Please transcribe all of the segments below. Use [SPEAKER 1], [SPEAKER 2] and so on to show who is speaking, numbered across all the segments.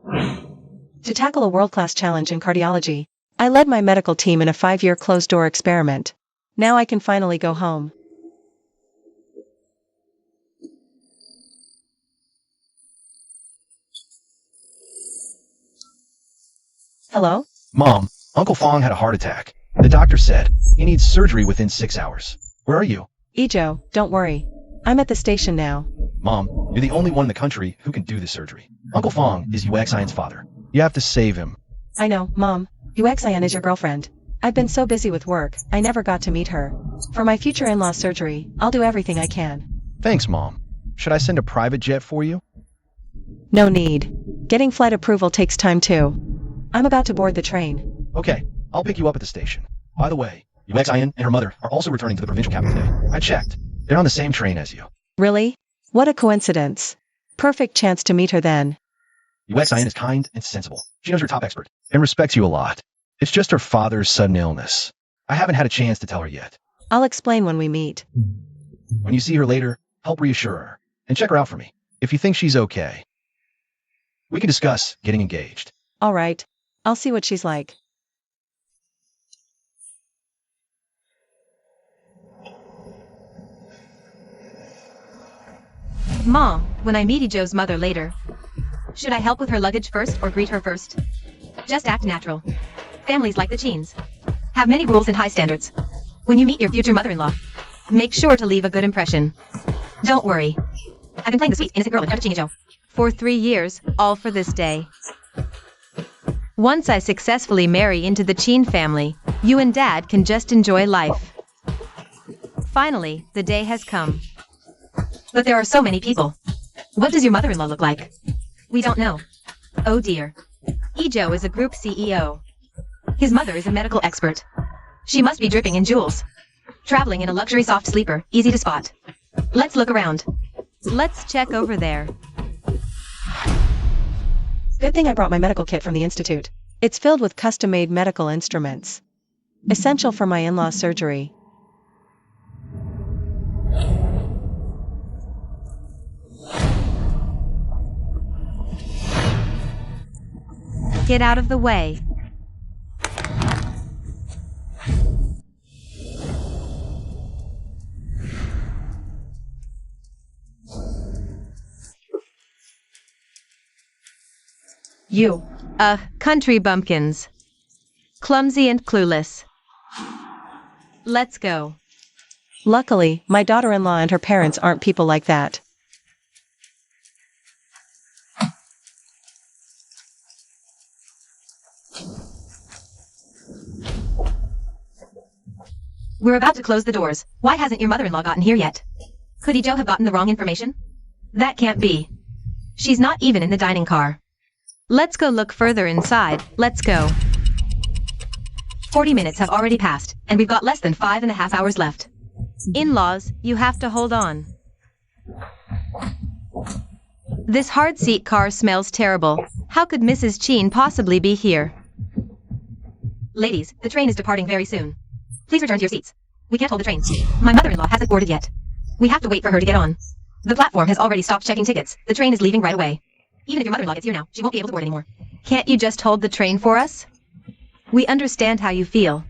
[SPEAKER 1] To tackle a world-class challenge in cardiology, I led my medical team in a 5-year closed-door experiment. Now I can finally go home. Hello?
[SPEAKER 2] Mom, Uncle Fong had a heart attack. The doctor said he needs surgery within 6 hours. Where are you?
[SPEAKER 1] Ijo, don't worry. I'm at the station now.
[SPEAKER 2] Mom, you're the only one in the country who can do this surgery. Uncle Fong is Yuxian's father. You have to save him.
[SPEAKER 1] I know, Mom. Yuxian is your girlfriend. I've been so busy with work, I never got to meet her. For my future in-law surgery, I'll do everything I can.
[SPEAKER 2] Thanks, Mom. Should I send a private jet for you?
[SPEAKER 1] No need. Getting flight approval takes time too. I'm about to board the train.
[SPEAKER 2] Okay, I'll pick you up at the station. By the way, Yuxian and her mother are also returning to the provincial capital today. I checked. They're on the same train as you.
[SPEAKER 1] Really? What a coincidence. Perfect chance to meet her then.
[SPEAKER 2] Yuxian is kind and sensible. She knows you're a top expert and respects you a lot. It's just her father's sudden illness. I haven't had a chance to tell her yet.
[SPEAKER 1] I'll explain when we meet.
[SPEAKER 2] When you see her later, help reassure her and check her out for me. If you think she's okay, we can discuss getting engaged.
[SPEAKER 1] All right. I'll see what she's like.
[SPEAKER 3] Mom, when I meet Ijo's mother later, should I help with her luggage first or greet her first? Just act natural. Families like the Cheens have many rules and high standards. When you meet your future mother-in-law, make sure to leave a good impression. Don't worry. I've been playing the sweet, innocent girl in touching Ijo for 3 years, all for this day. Once I successfully marry into the Cheen family, you and Dad can just enjoy life. Finally, the day has come. But there are so many people. What does your mother-in-law look like? We don't know. Oh dear. Ijo is a group CEO. His mother is a medical expert. She must be dripping in jewels. Traveling in a luxury soft sleeper, easy to spot. Let's look around. Let's check over there.
[SPEAKER 1] Good thing I brought my medical kit from the institute. It's filled with custom-made medical instruments. Essential for my in-law surgery.
[SPEAKER 3] Get out of the way.
[SPEAKER 1] You.
[SPEAKER 3] Country bumpkins. Clumsy and clueless. Let's go.
[SPEAKER 1] Luckily, my daughter-in-law and her parents aren't people like that.
[SPEAKER 3] We're about to close the doors. Why hasn't your mother-in-law gotten here yet? Could Ijo have gotten the wrong information? That can't be. She's not even in the dining car. Let's go look further inside. Let's go. 40 minutes have already passed, and we've got less than 5.5 hours left. In-laws, you have to hold on. This hard seat car smells terrible. How could Mrs. Cheen possibly be here? Ladies, the train is departing very soon. Please return to your seats. We can't hold the train. My mother-in-law hasn't boarded yet. We have to wait for her to get on. The platform has already stopped checking tickets. The train is leaving right away. Even if your mother-in-law gets here now, she won't be able to board anymore. Can't you just hold the train for us? We understand how you feel.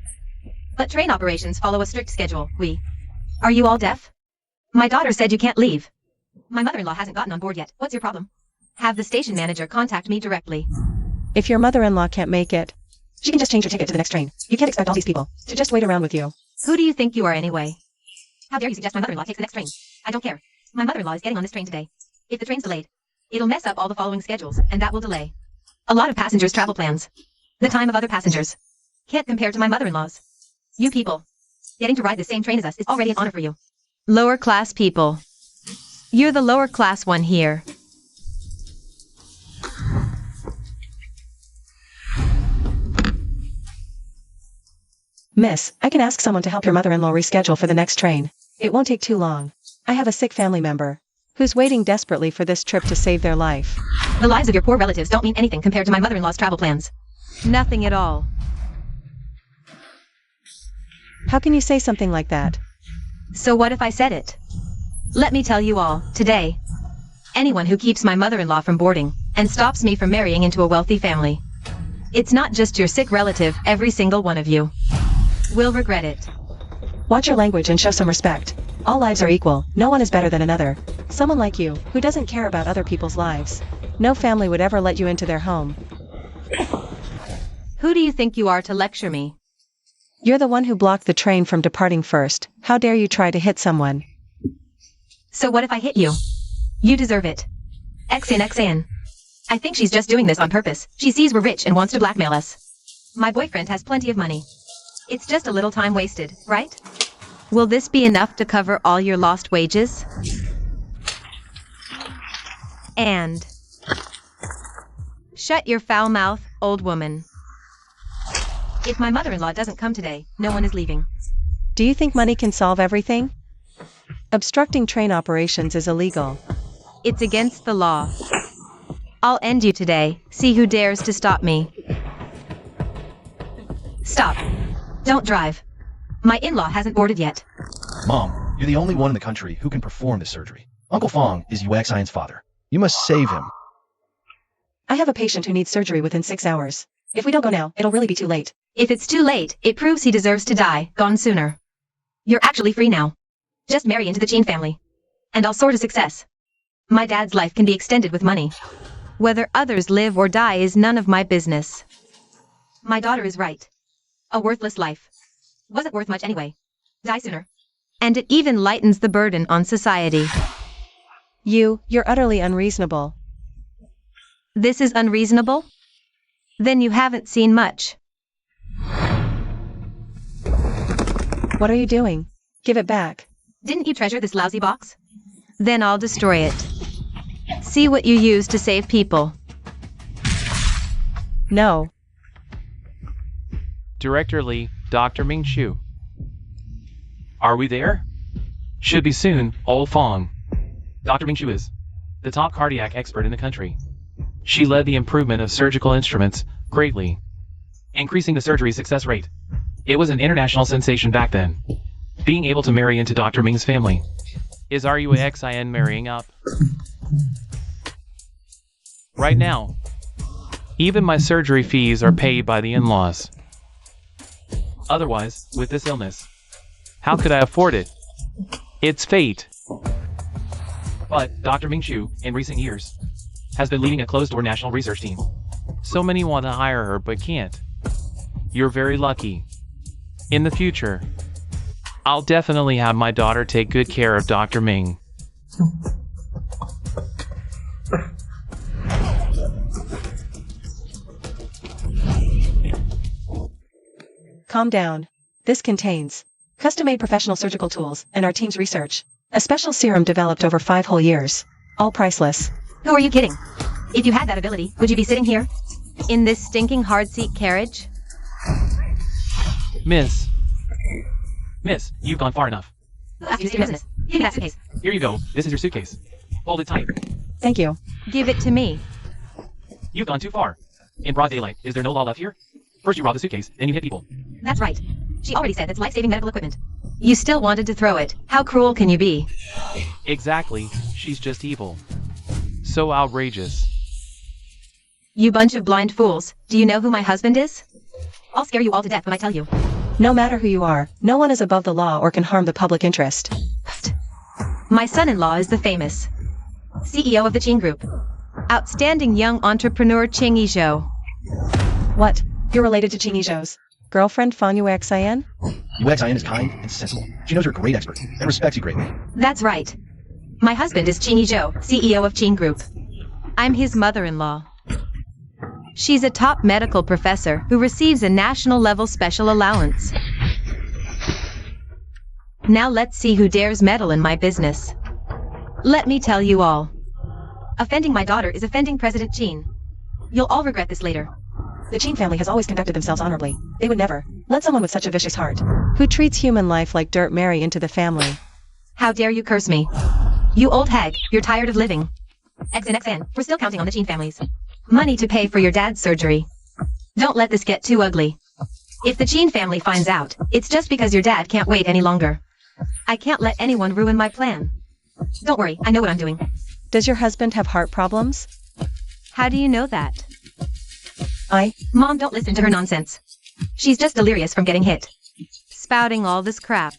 [SPEAKER 3] But train operations follow a strict schedule. Are you all deaf? My daughter said you can't leave. My mother-in-law hasn't gotten on board yet. What's your problem? Have the station manager contact me directly.
[SPEAKER 1] If your mother-in-law can't make it, she can just change her ticket to the next train. You can't expect all these people to just wait around with you.
[SPEAKER 3] Who do you think you are anyway? How dare you suggest my mother-in-law takes the next train? I don't care. My mother-in-law is getting on this train today. If the train's delayed, it'll mess up all the following schedules, and that will delay a lot of passengers' travel plans. The time of other passengers can't compare to my mother-in-law's. You people, getting to ride the same train as us is already an honor for you. Lower class people. You're the lower class one here.
[SPEAKER 1] Miss, I can ask someone to help your mother-in-law reschedule for the next train. It won't take too long. I have a sick family member who's waiting desperately for this trip to save their life.
[SPEAKER 3] The lives of your poor relatives don't mean anything compared to my mother-in-law's travel plans. Nothing at all.
[SPEAKER 1] How can you say something like that?
[SPEAKER 3] So what if I said it? Let me tell you all, today, anyone who keeps my mother-in-law from boarding and stops me from marrying into a wealthy family. It's not just your sick relative, every single one of you will regret it.
[SPEAKER 1] Watch your language and show some respect. All lives are equal, no one is better than another. Someone like you, who doesn't care about other people's lives. No family would ever let you into their home.
[SPEAKER 3] Who do you think you are to lecture me?
[SPEAKER 1] You're the one who blocked the train from departing first. How dare you try to hit someone?
[SPEAKER 3] So what if I hit you? You deserve it. XN. I think she's just doing this on purpose. She sees we're rich and wants to blackmail us. My boyfriend has plenty of money. It's just a little time wasted, right? Will this be enough to cover all your lost wages? And shut your foul mouth, old woman. If my mother-in-law doesn't come today, no one is leaving.
[SPEAKER 1] Do you think money can solve everything? Obstructing train operations is illegal.
[SPEAKER 3] It's against the law. I'll end you today. See who dares to stop me. Stop. Don't drive. My in-law hasn't boarded yet.
[SPEAKER 2] Mom, you're the only one in the country who can perform this surgery. Uncle Fong is Yuxian's father. You must save him.
[SPEAKER 1] I have a patient who needs surgery within 6 hours. If we don't go now, it'll really be too late.
[SPEAKER 3] If it's too late, it proves he deserves to die, gone sooner. You're actually free now. Just marry into the Chin family. And I'll sort a success. My dad's life can be extended with money. Whether others live or die is none of my business. My daughter is right. A worthless life. Wasn't worth much anyway. Die sooner. And it even lightens the burden on society.
[SPEAKER 1] You're utterly unreasonable.
[SPEAKER 3] This is unreasonable? Then you haven't seen much.
[SPEAKER 1] What are you doing? Give it back.
[SPEAKER 3] Didn't you treasure this lousy box? Then I'll destroy it. See what you use to save people.
[SPEAKER 1] No.
[SPEAKER 4] Director Lee, Dr. Ming Chu. Are we there? Should be soon, old Fong. Dr. Ming Chu is the top cardiac expert in the country. She led the improvement of surgical instruments greatly, increasing the surgery success rate. It was an international sensation back then. Being able to marry into Dr. Ming's family. Is RUXIN marrying up? Right now. Even my surgery fees are paid by the in-laws. Otherwise, with this illness, how could I afford it? It's fate. But Dr. Ming Chu, in recent years, has been leading a closed-door national research team. So many want to hire her but can't. You're very lucky. In the future, I'll definitely have my daughter take good care of Dr. Ming.
[SPEAKER 1] Calm down. This contains custom-made professional surgical tools and our team's research. A special serum developed over 5 whole years. All priceless.
[SPEAKER 3] Who are you kidding? If you had that ability, would you be sitting here? In this stinking hard-seat carriage?
[SPEAKER 4] Miss, you've gone far enough.
[SPEAKER 3] Who asked you to do business? Give me that suitcase.
[SPEAKER 4] Here you go. This is your suitcase. Hold it tight.
[SPEAKER 1] Thank you.
[SPEAKER 3] Give it to me.
[SPEAKER 4] You've gone too far. In broad daylight, is there no law left here? First you rob the suitcase, then you hit people.
[SPEAKER 3] That's right. She already said that's life-saving medical equipment. You still wanted to throw it. How cruel can you be?
[SPEAKER 4] Exactly. She's just evil. So outrageous.
[SPEAKER 3] You bunch of blind fools. Do you know who my husband is? I'll scare you all to death when I tell you.
[SPEAKER 1] No matter who you are, no one is above the law or can harm the public interest.
[SPEAKER 3] My son-in-law is the famous CEO of the Chin Group. Outstanding young entrepreneur Ching Yizhou.
[SPEAKER 1] What? You're related to Ching Yizhou's girlfriend, Fong Yuxian?
[SPEAKER 2] Yuxian is kind and sensible. She knows you're a great expert and respects you greatly.
[SPEAKER 3] That's right. My husband is Ching Yizhou, CEO of Chin Group. I'm his mother-in-law. She's a top medical professor who receives a national-level special allowance. Now let's see who dares meddle in my business. Let me tell you all. Offending my daughter is offending President Chin. You'll all regret this later.
[SPEAKER 1] The Chin family has always conducted themselves honorably. They would never let someone with such a vicious heart, who treats human life like dirt, marry into the family.
[SPEAKER 3] How dare you curse me? You old hag, you're tired of living. XNXN, we're still counting on the Chin families. Money to pay for your dad's surgery. Don't let this get too ugly. If the Chin family finds out, it's just because your dad can't wait any longer. I can't let anyone ruin my plan. Don't worry, I know what I'm doing.
[SPEAKER 1] Does your husband have heart problems?
[SPEAKER 3] How do you know that?
[SPEAKER 1] Mom,
[SPEAKER 3] Don't listen to her nonsense. She's just delirious from getting hit. Spouting all this crap.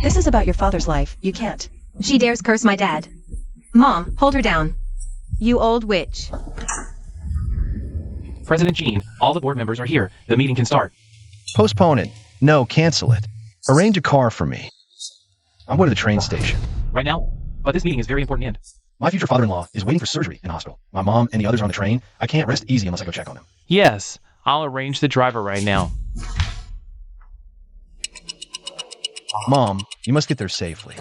[SPEAKER 1] this is about your father's life. You can't.
[SPEAKER 3] She dares curse my dad. Mom, hold her down. You old witch.
[SPEAKER 4] President Jean, all the board members are here. The meeting can start.
[SPEAKER 2] Postpone it. No, cancel it. Arrange a car for me. I'm going to the train station.
[SPEAKER 4] Right now? But this meeting is very important and...
[SPEAKER 2] My future father-in-law is waiting for surgery in the hospital. My mom and the others are on the train. I can't rest easy unless I go check on him.
[SPEAKER 4] Yes, I'll arrange the driver right now.
[SPEAKER 2] Mom, you must get there safely.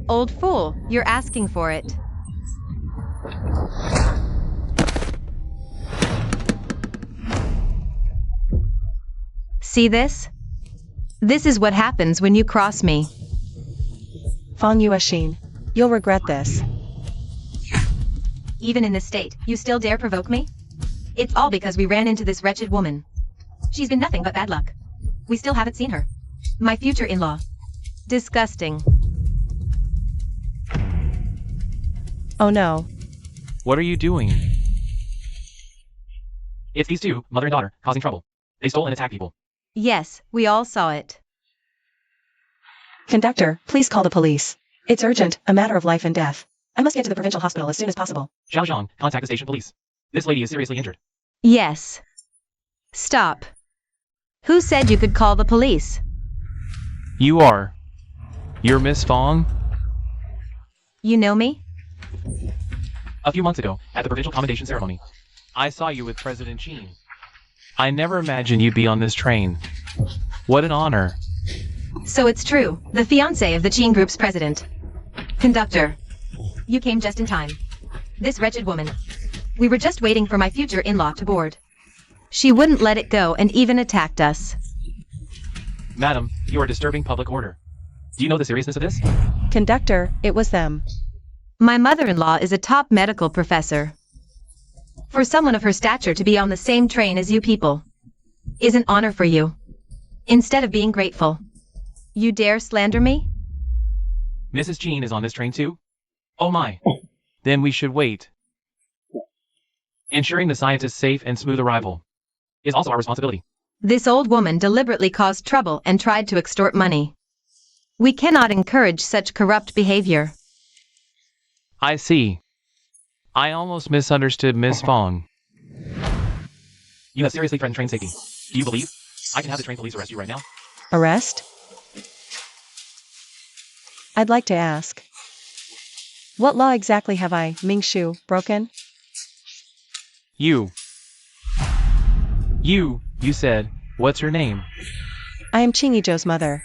[SPEAKER 3] Old fool, you're asking for it. See this? This is what happens when you cross me.
[SPEAKER 1] Fong Yuashin, you'll regret this.
[SPEAKER 3] Even in this state, you still dare provoke me? It's all because we ran into this wretched woman. She's been nothing but bad luck. We still haven't seen her. My future in-law. Disgusting.
[SPEAKER 1] Oh no.
[SPEAKER 4] What are you doing? It's these two, mother and daughter, causing trouble. They stole and attacked people.
[SPEAKER 3] Yes, we all saw it.
[SPEAKER 1] Conductor, please call the police. It's urgent, a matter of life and death. I must get to the provincial hospital as soon as possible.
[SPEAKER 4] Zhao Zhang, contact the station police. This lady is seriously injured.
[SPEAKER 3] Yes. Stop. Who said you could call the police?
[SPEAKER 4] You are. You're Miss Fong?
[SPEAKER 3] You know me?
[SPEAKER 4] A few months ago, at the provincial commendation ceremony, I saw you with President Jean. I never imagined you'd be on this train. What an honor.
[SPEAKER 3] So it's true, the fiancé of the Qing Group's president. Conductor. You came just in time. This wretched woman. We were just waiting for my future in-law to board. She wouldn't let it go and even attacked us.
[SPEAKER 4] Madam, you are disturbing public order. Do you know the seriousness of this?
[SPEAKER 1] Conductor, it was them.
[SPEAKER 3] My mother-in-law is a top medical professor. For someone of her stature to be on the same train as you people is an honor for you. Instead of being grateful, you dare slander me?
[SPEAKER 4] Mrs. Jean is on this train too? Oh my. Then we should wait. Ensuring the scientist's safe and smooth arrival is also our responsibility.
[SPEAKER 3] This old woman deliberately caused trouble and tried to extort money. We cannot encourage such corrupt behavior.
[SPEAKER 4] I see. I almost misunderstood Miss Fong. You have seriously threatened train safety. Do you believe I can have the train police arrest you right now?
[SPEAKER 1] Arrest? I'd like to ask. What law exactly have I, Ming Shu, broken?
[SPEAKER 4] You said, what's your name?
[SPEAKER 1] I am Qing Yizhou's mother.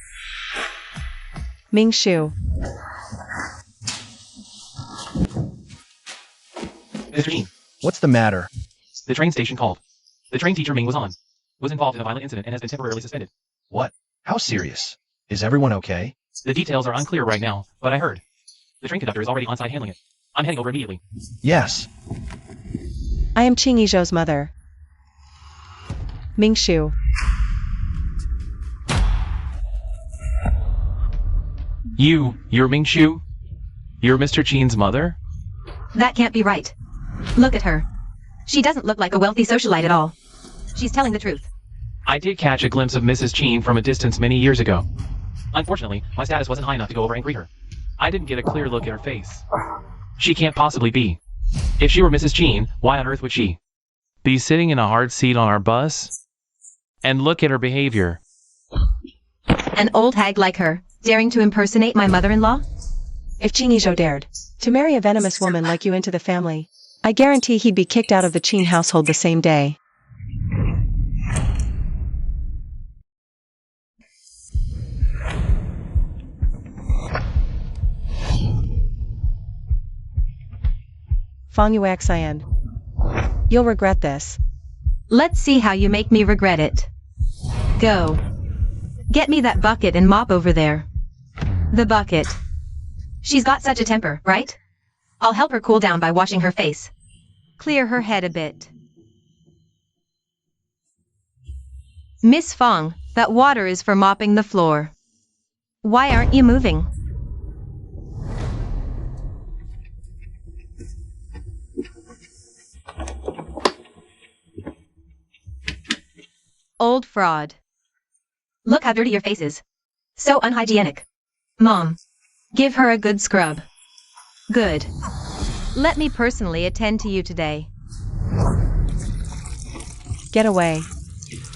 [SPEAKER 1] Ming Shu.
[SPEAKER 4] Mr. Jean,
[SPEAKER 2] What's the matter?
[SPEAKER 4] the train station called. The train teacher Ming was involved in a violent incident and has been temporarily suspended.
[SPEAKER 2] What? How serious? Is everyone okay?
[SPEAKER 4] The details are unclear right now, but I heard. The train conductor is already on site handling it. I'm heading over immediately.
[SPEAKER 2] Yes.
[SPEAKER 1] I am Qing Yizhou's mother. Ming Shu.
[SPEAKER 4] You're Ming Shu? You're Mr. Jean's mother?
[SPEAKER 3] That can't be right. Look at her. She doesn't look like a wealthy socialite at all. She's telling the truth.
[SPEAKER 4] I did catch a glimpse of Mrs. Jean from a distance many years ago. Unfortunately, my status wasn't high enough to go over and greet her. I didn't get a clear look at her face. She can't possibly be. If she were Mrs. Jean, why on earth would she be sitting in a hard seat on our bus? And look at her behavior.
[SPEAKER 3] An old hag like her, daring to impersonate my mother-in-law?
[SPEAKER 1] If Qing Yizhou dared to marry a venomous woman like you into the family, I guarantee he'd be kicked out of the Qing household the same day. Fong Yuaxian. You'll regret this.
[SPEAKER 3] Let's see how you make me regret it. Go. Get me that bucket and mop over there. The bucket. She's got such a temper, right? I'll help her cool down by washing her face. Clear her head a bit. Miss Fong, that water is for mopping the floor. Why aren't you moving? Old fraud. Look how dirty your face is. So unhygienic. Mom, give her a good scrub. Good. Let me personally attend to you today.
[SPEAKER 1] Get away.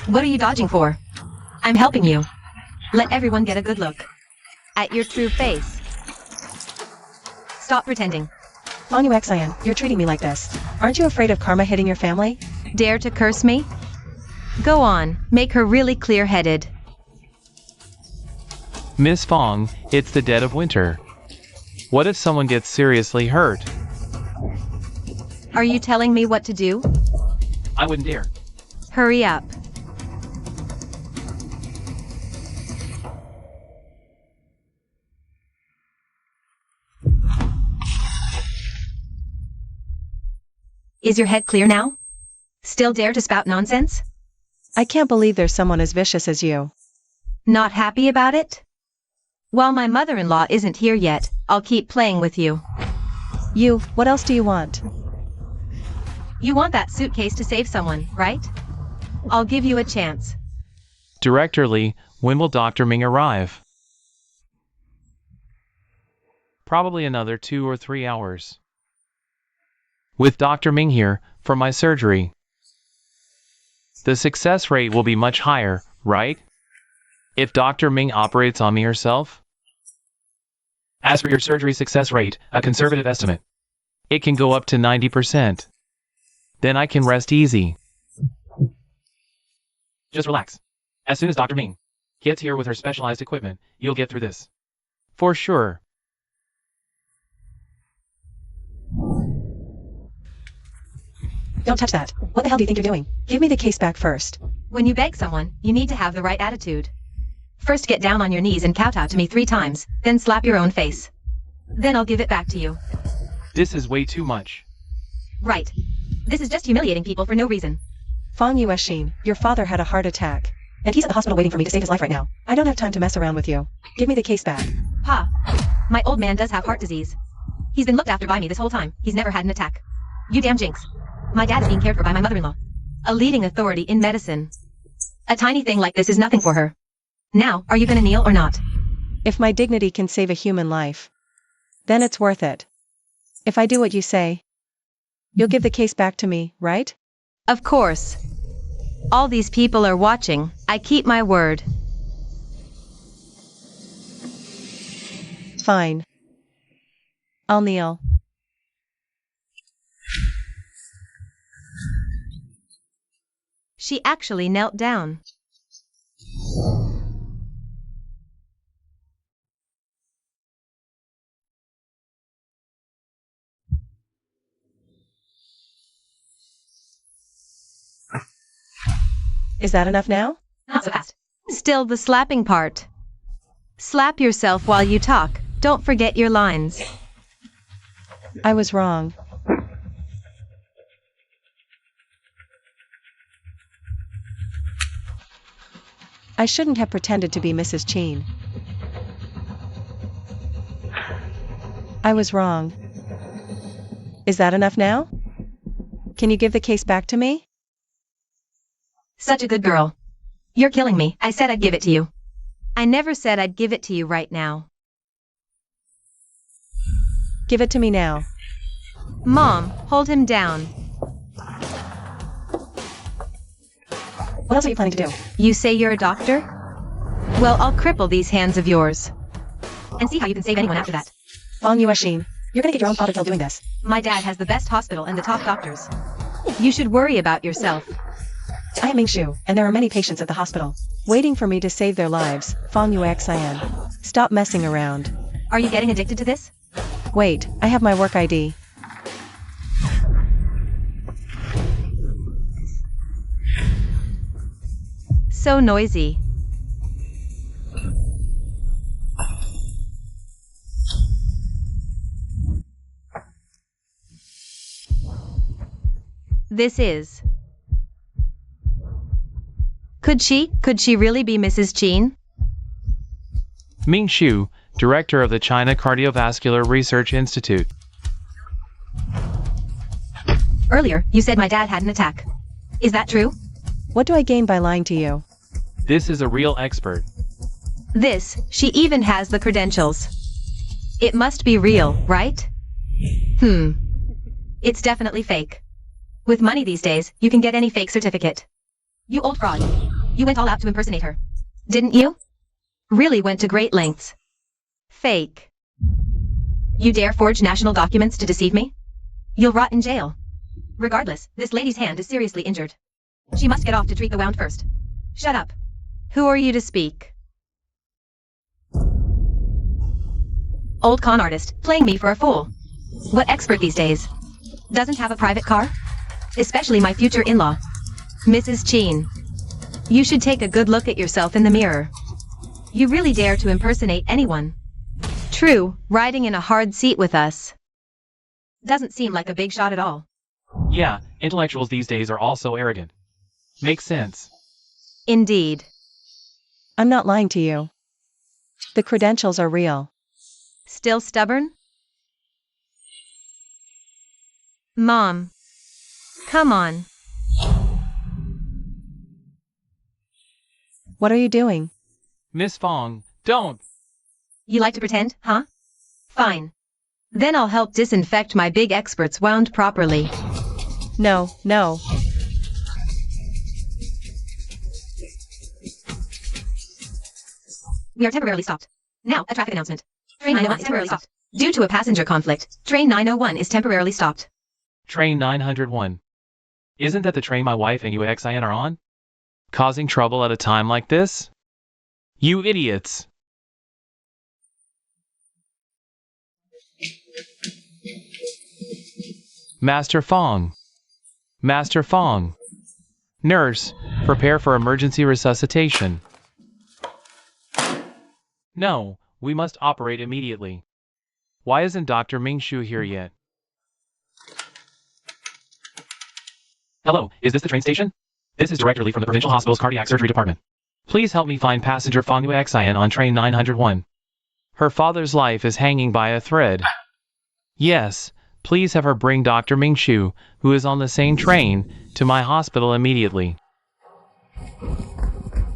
[SPEAKER 3] What are you dodging for? I'm helping you. Let everyone get a good look at your true face. Stop pretending.
[SPEAKER 1] Fawn, you're treating me like this. Aren't you afraid of karma hitting your family?
[SPEAKER 3] Dare to curse me? Go on, make her really clear-headed.
[SPEAKER 4] Miss Fong, it's the dead of winter. What if someone gets seriously hurt?
[SPEAKER 3] Are you telling me what to do?
[SPEAKER 4] I wouldn't dare.
[SPEAKER 3] Hurry up. Is your head clear now? Still dare to spout nonsense?
[SPEAKER 1] I can't believe there's someone as vicious as you.
[SPEAKER 3] Not happy about it? While my mother-in-law isn't here yet, I'll keep playing with you.
[SPEAKER 1] You, what else do you want?
[SPEAKER 3] You want that suitcase to save someone, right? I'll give you a chance.
[SPEAKER 4] Director Lee, when will Dr. Ming arrive? Probably another 2 or 3 hours. With Dr. Ming here, for my surgery, the success rate will be much higher, right? If Dr. Ming operates on me herself? As for your surgery success rate, a conservative estimate, it can go up to 90%. Then I can rest easy. Just relax. As soon as Dr. Ming gets here with her specialized equipment, you'll get through this. For sure.
[SPEAKER 1] Don't touch that. What the hell do you think you're doing? Give me the case back first.
[SPEAKER 3] When you beg someone, you need to have the right attitude. First get down on your knees and kowtow to me 3 times, then slap your own face. Then I'll give it back to you.
[SPEAKER 4] This is way too much.
[SPEAKER 3] Right. This is just humiliating people for no reason.
[SPEAKER 1] Fong Yuexin, your father had a heart attack. And he's at the hospital waiting for me to save his life right now. I don't have time to mess around with you. Give me the case back.
[SPEAKER 3] Pa, my old man does have heart disease. He's been looked after by me this whole time. He's never had an attack. You damn jinx. My dad is being cared for by my mother-in-law, a leading authority in medicine. A tiny thing like this is nothing for her. Now, are you gonna kneel or not?
[SPEAKER 1] If my dignity can save a human life, then it's worth it. If I do what you say, you'll give the case back to me, right?
[SPEAKER 3] Of course. All these people are watching. I keep my word.
[SPEAKER 1] Fine. I'll kneel.
[SPEAKER 3] She actually knelt down.
[SPEAKER 1] Is that enough now?
[SPEAKER 3] Not so fast. Still the slapping part. Slap yourself while you talk. Don't forget your lines.
[SPEAKER 1] I was wrong. I shouldn't have pretended to be Mrs. Chin. I was wrong. Is that enough now? Can you give the case back to me?
[SPEAKER 3] Such a good girl. You're killing me. I said I'd give it to you. I never said I'd give it to you right now.
[SPEAKER 1] Give it to me now.
[SPEAKER 3] Mom, hold him down.
[SPEAKER 1] What else are you planning to do?
[SPEAKER 3] You say you're a doctor? Well, I'll cripple these hands of yours. And see how you can save anyone after that.
[SPEAKER 1] Fong Yuexin, you're gonna get your own father killed doing this.
[SPEAKER 3] My dad has the best hospital and the top doctors. You should worry about yourself.
[SPEAKER 1] I am Ming Shu, and there are many patients at the hospital, waiting for me to save their lives. Fong Yuexin. Stop messing around.
[SPEAKER 3] Are you getting addicted to this?
[SPEAKER 1] Wait, I have my work ID.
[SPEAKER 3] So noisy. This is. Could she really be Mrs. Chin?
[SPEAKER 4] Ming Shu, Director of the China Cardiovascular Research Institute.
[SPEAKER 3] Earlier, you said my dad had an attack. Is that true?
[SPEAKER 1] What do I gain by lying to you?
[SPEAKER 4] This is a real expert.
[SPEAKER 3] She even has the credentials. It must be real, right? It's definitely fake. With money these days, you can get any fake certificate. You old fraud. You went all out to impersonate her. Didn't you? Really went to great lengths. Fake. You dare forge national documents to deceive me? You'll rot in jail. Regardless, this lady's hand is seriously injured. She must get off to treat the wound first. Shut up. Who are you to speak? Old con artist, playing me for a fool. What expert these days? Doesn't have a private car? Especially my future in-law. Mrs. Cheen. You should take a good look at yourself in the mirror. You really dare to impersonate anyone. True, riding in a hard seat with us. Doesn't seem like a big shot at all.
[SPEAKER 4] Yeah, intellectuals these days are all so arrogant. Makes sense.
[SPEAKER 3] Indeed.
[SPEAKER 1] I'm not lying to you. The credentials are real.
[SPEAKER 3] Still stubborn? Mom. Come on.
[SPEAKER 1] What are you doing?
[SPEAKER 4] Miss Fong, don't!
[SPEAKER 3] You like to pretend, huh? Fine. Then I'll help disinfect my big expert's wound properly.
[SPEAKER 1] No.
[SPEAKER 3] We are temporarily stopped. Now, a traffic announcement. Train 901 is temporarily stopped. Due to a passenger conflict, train 901 is temporarily stopped.
[SPEAKER 4] Train 901. Isn't that the train my wife and UXIN are on? Causing trouble at a time like this? You idiots! Master Fong. Master Fong. Nurse, prepare for emergency resuscitation. No, we must operate immediately. Why isn't Dr. Mingshu here yet? Hello, is this the train station? This is Director Lee from the Provincial Hospital's Cardiac Surgery Department. Please help me find passenger Fong Yuxian on train 901. Her father's life is hanging by a thread. Yes, please have her bring Dr. Mingshu, who is on the same train, to my hospital immediately.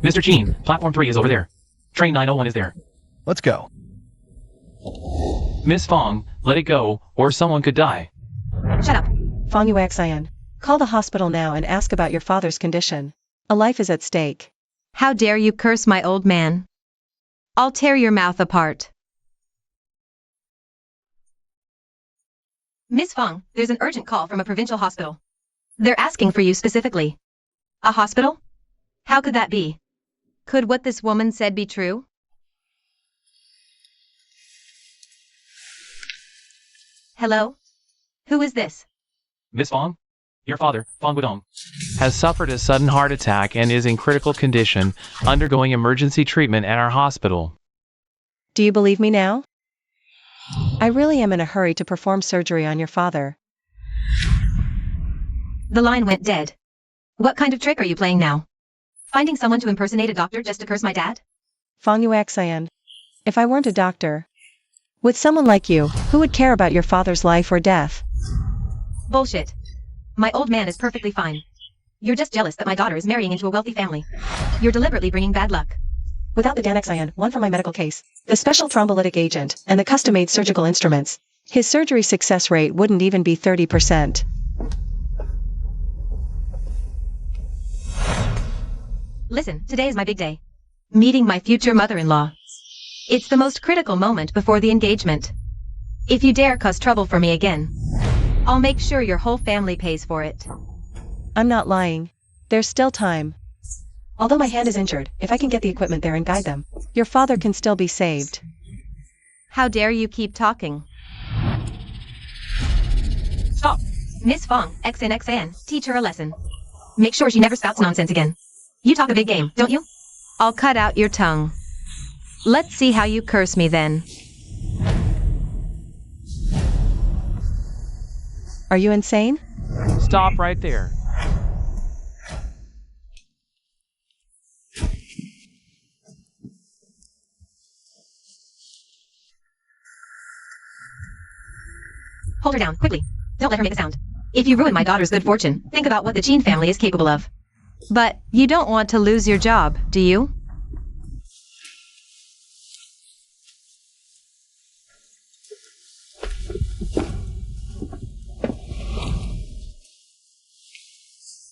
[SPEAKER 4] Mr. Jean, platform 3 is over there. Train 901 is there.
[SPEAKER 2] Let's go.
[SPEAKER 4] Miss Fong, let it go, or someone could die.
[SPEAKER 3] Shut up.
[SPEAKER 1] Fong Yuxian. Call the hospital now and ask about your father's condition. A life is at stake.
[SPEAKER 3] How dare you curse my old man? I'll tear your mouth apart. Miss Fong, there's an urgent call from a provincial hospital. They're asking for you specifically. A hospital? How could that be? Could what this woman said be true? Hello? Who is this?
[SPEAKER 4] Miss Fong? Your father, Fong Wudong, has suffered a sudden heart attack and is in critical condition, undergoing emergency treatment at our hospital.
[SPEAKER 1] Do you believe me now? I really am in a hurry to perform surgery on your father.
[SPEAKER 3] The line went dead. What kind of trick are you playing now? Finding someone to impersonate a doctor just to curse my dad?
[SPEAKER 1] Fong Yuxian. If I weren't a doctor, with someone like you, who would care about your father's life or death?
[SPEAKER 3] Bullshit. My old man is perfectly fine. You're just jealous that my daughter is marrying into a wealthy family. You're deliberately bringing bad luck.
[SPEAKER 1] Without the Danaxian, one from my medical case, the special thrombolytic agent, and the custom-made surgical instruments, his surgery success rate wouldn't even be 30%.
[SPEAKER 3] Listen, today is my big day. Meeting my future mother-in-law. It's the most critical moment before the engagement. If you dare cause trouble for me again, I'll make sure your whole family pays for it.
[SPEAKER 1] I'm not lying. There's still time. Although my hand is injured, if I can get the equipment there and guide them, your father can still be saved.
[SPEAKER 3] How dare you keep talking?
[SPEAKER 4] Stop!
[SPEAKER 3] Miss Fong, XNXN, teach her a lesson. Make sure she never spouts nonsense again. You talk a big game, don't you? I'll cut out your tongue. Let's see how you curse me then.
[SPEAKER 1] Are you insane?
[SPEAKER 4] Stop right there.
[SPEAKER 3] Hold her down, quickly. Don't let her make a sound. If you ruin my daughter's good fortune, think about what the Jean family is capable of. But you don't want to lose your job, do you?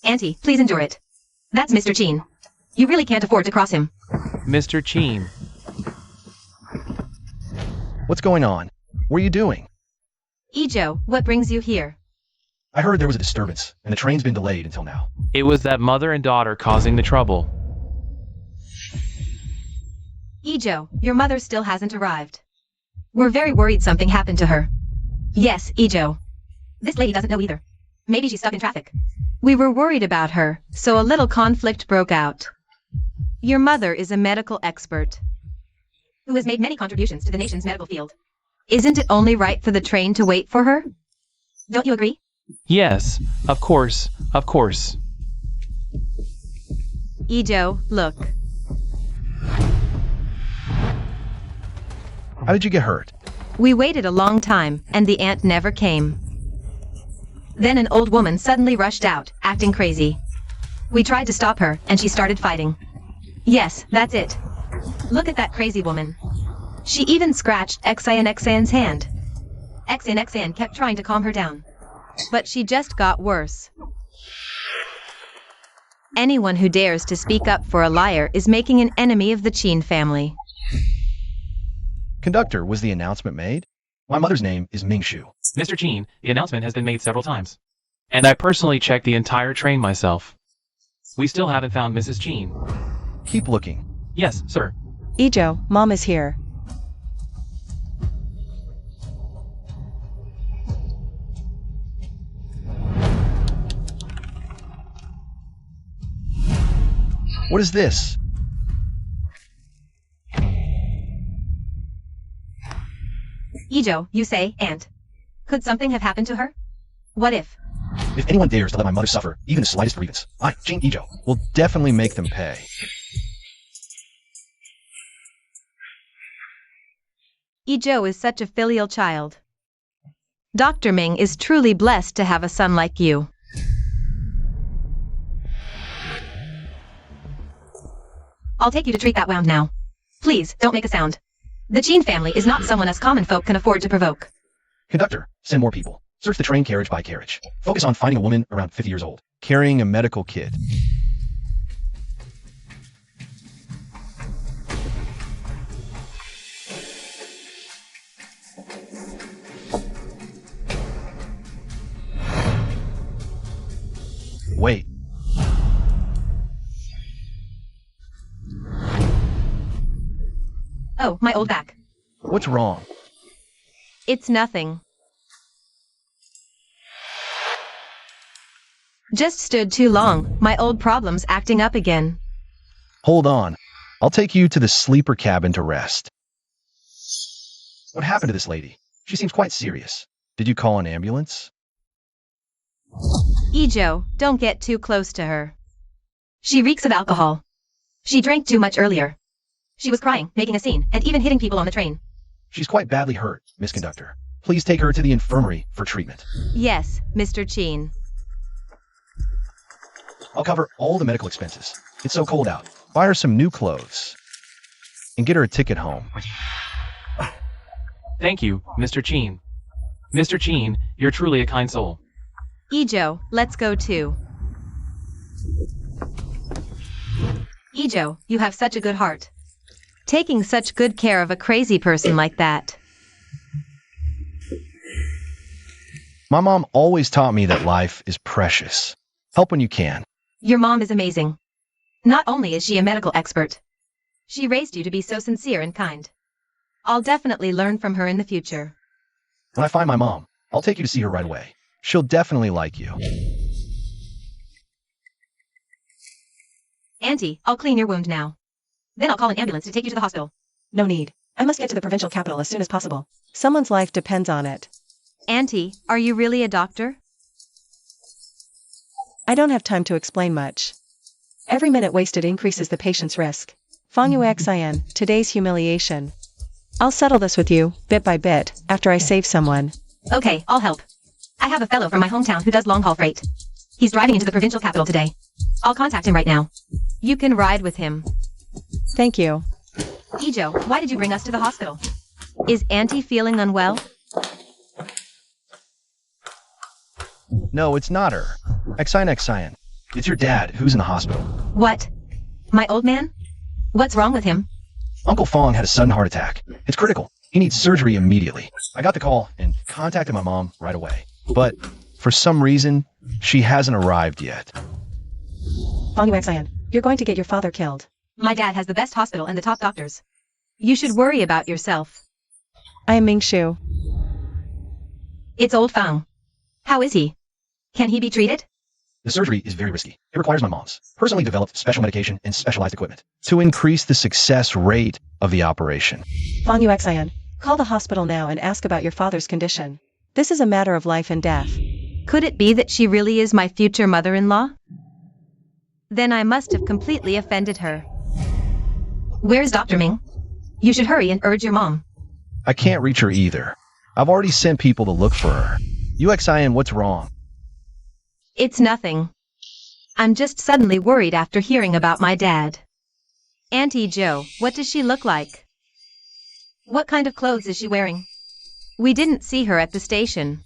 [SPEAKER 3] Auntie, please endure it. That's Mr. Chin. You really can't afford to cross him.
[SPEAKER 4] Mr. Chin.
[SPEAKER 2] What's going on? What are you doing?
[SPEAKER 3] Ijo, what brings you here?
[SPEAKER 2] I heard there was a disturbance, and the train's been delayed until now.
[SPEAKER 4] It was that mother and daughter causing the trouble.
[SPEAKER 3] Ijo, your mother still hasn't arrived. We're very worried something happened to her. Yes, Ijo. This lady doesn't know either. Maybe she's stuck in traffic. We were worried about her, so a little conflict broke out. Your mother is a medical expert who has made many contributions to the nation's medical field. Isn't it only right for the train to wait for her? Don't you agree?
[SPEAKER 4] Yes, of course, of course.
[SPEAKER 3] Ijo, look.
[SPEAKER 2] How did you get hurt?
[SPEAKER 3] We waited a long time, and the aunt never came. Then an old woman suddenly rushed out, acting crazy. We tried to stop her, and she started fighting. Yes, that's it. Look at that crazy woman. She even scratched Xin's hand. Xin kept trying to calm her down. But she just got worse. Anyone who dares to speak up for a liar is making an enemy of the Chin family.
[SPEAKER 2] Conductor, was the announcement made? My mother's name is Mingshu.
[SPEAKER 4] Mr. Chin, the announcement has been made several times. And I personally checked the entire train myself. We still haven't found Mrs. Chin.
[SPEAKER 2] Keep looking.
[SPEAKER 4] Yes, sir.
[SPEAKER 1] Ijo, Mom is here.
[SPEAKER 2] What is this?
[SPEAKER 3] Ijo, you say, aunt. Could something have happened to her? What if?
[SPEAKER 2] If anyone dares to let my mother suffer, even the slightest grievance, I, Jane Ijo, will definitely make them pay.
[SPEAKER 3] Ijo is such a filial child. Dr. Ming is truly blessed to have a son like you. I'll take you to treat that wound now. Please, don't make a sound. The Chin family is not someone us common folk can afford to provoke.
[SPEAKER 2] Conductor, send more people. Search the train carriage by carriage. Focus on finding a woman around 50 years old, carrying a medical kit. Wait.
[SPEAKER 3] Oh, my old back.
[SPEAKER 2] What's wrong?
[SPEAKER 3] It's nothing. Just stood too long, my old problem's acting up again.
[SPEAKER 2] Hold on. I'll take you to the sleeper cabin to rest. What happened to this lady? She seems quite serious. Did you call an ambulance?
[SPEAKER 3] Ijo, don't get too close to her. She reeks of alcohol. She drank too much earlier. She was crying, making a scene, and even hitting people on the train.
[SPEAKER 2] She's quite badly hurt, Miss Conductor. Please take her to the infirmary for treatment.
[SPEAKER 3] Yes, Mr. Chin.
[SPEAKER 2] I'll cover all the medical expenses. It's so cold out. Buy her some new clothes. And get her a ticket home.
[SPEAKER 4] Thank you, Mr. Chin. Mr. Chin, you're truly a kind soul.
[SPEAKER 3] Ijo, let's go too. Ijo, you have such a good heart. Taking such good care of a crazy person like that.
[SPEAKER 2] My mom always taught me that life is precious. Help when you can.
[SPEAKER 3] Your mom is amazing. Not only is she a medical expert, she raised you to be so sincere and kind. I'll definitely learn from her in the future.
[SPEAKER 2] When I find my mom, I'll take you to see her right away. She'll definitely like you.
[SPEAKER 3] Auntie, I'll clean your wound now. Then I'll call an ambulance to take you to the hospital.
[SPEAKER 1] No need. I must get to the provincial capital as soon as possible. Someone's life depends on it.
[SPEAKER 3] Auntie, are you really a doctor?
[SPEAKER 1] I don't have time to explain much. Every minute wasted increases the patient's risk. Fangyu Xin, today's humiliation. I'll settle this with you, bit by bit, after I save someone.
[SPEAKER 3] Okay, I'll help. I have a fellow from my hometown who does long-haul freight. He's driving into the provincial capital today. I'll contact him right now. You can ride with him.
[SPEAKER 1] Thank you.
[SPEAKER 3] Ijo, why did you bring us to the hospital? Is Auntie feeling unwell?
[SPEAKER 2] No, it's not her. Exine. It's your dad who's in the hospital.
[SPEAKER 3] What? My old man? What's wrong with him?
[SPEAKER 2] Uncle Fong had a sudden heart attack. It's critical. He needs surgery immediately. I got the call and contacted my mom right away. But for some reason, she hasn't arrived yet.
[SPEAKER 1] Fong you're going to get your father killed.
[SPEAKER 3] My dad has the best hospital and the top doctors. You should worry about yourself.
[SPEAKER 1] I am Ming Shu.
[SPEAKER 3] It's old Fang. How is he? Can he be treated?
[SPEAKER 2] The surgery is very risky. It requires my mom's personally developed special medication and specialized equipment to increase the success rate of the operation.
[SPEAKER 1] Fong call the hospital now and ask about your father's condition. This is a matter of life and death.
[SPEAKER 3] Could it be that she really is my future mother-in-law? Then I must have completely offended her. Where's Dr. Ming? You should hurry and urge your mom.
[SPEAKER 2] I can't reach her either. I've already sent people to look for her. UXIN, what's wrong?
[SPEAKER 3] It's nothing. I'm just suddenly worried after hearing about my dad. Auntie Jo, what does she look like? What kind of clothes is she wearing? We didn't see her at the station.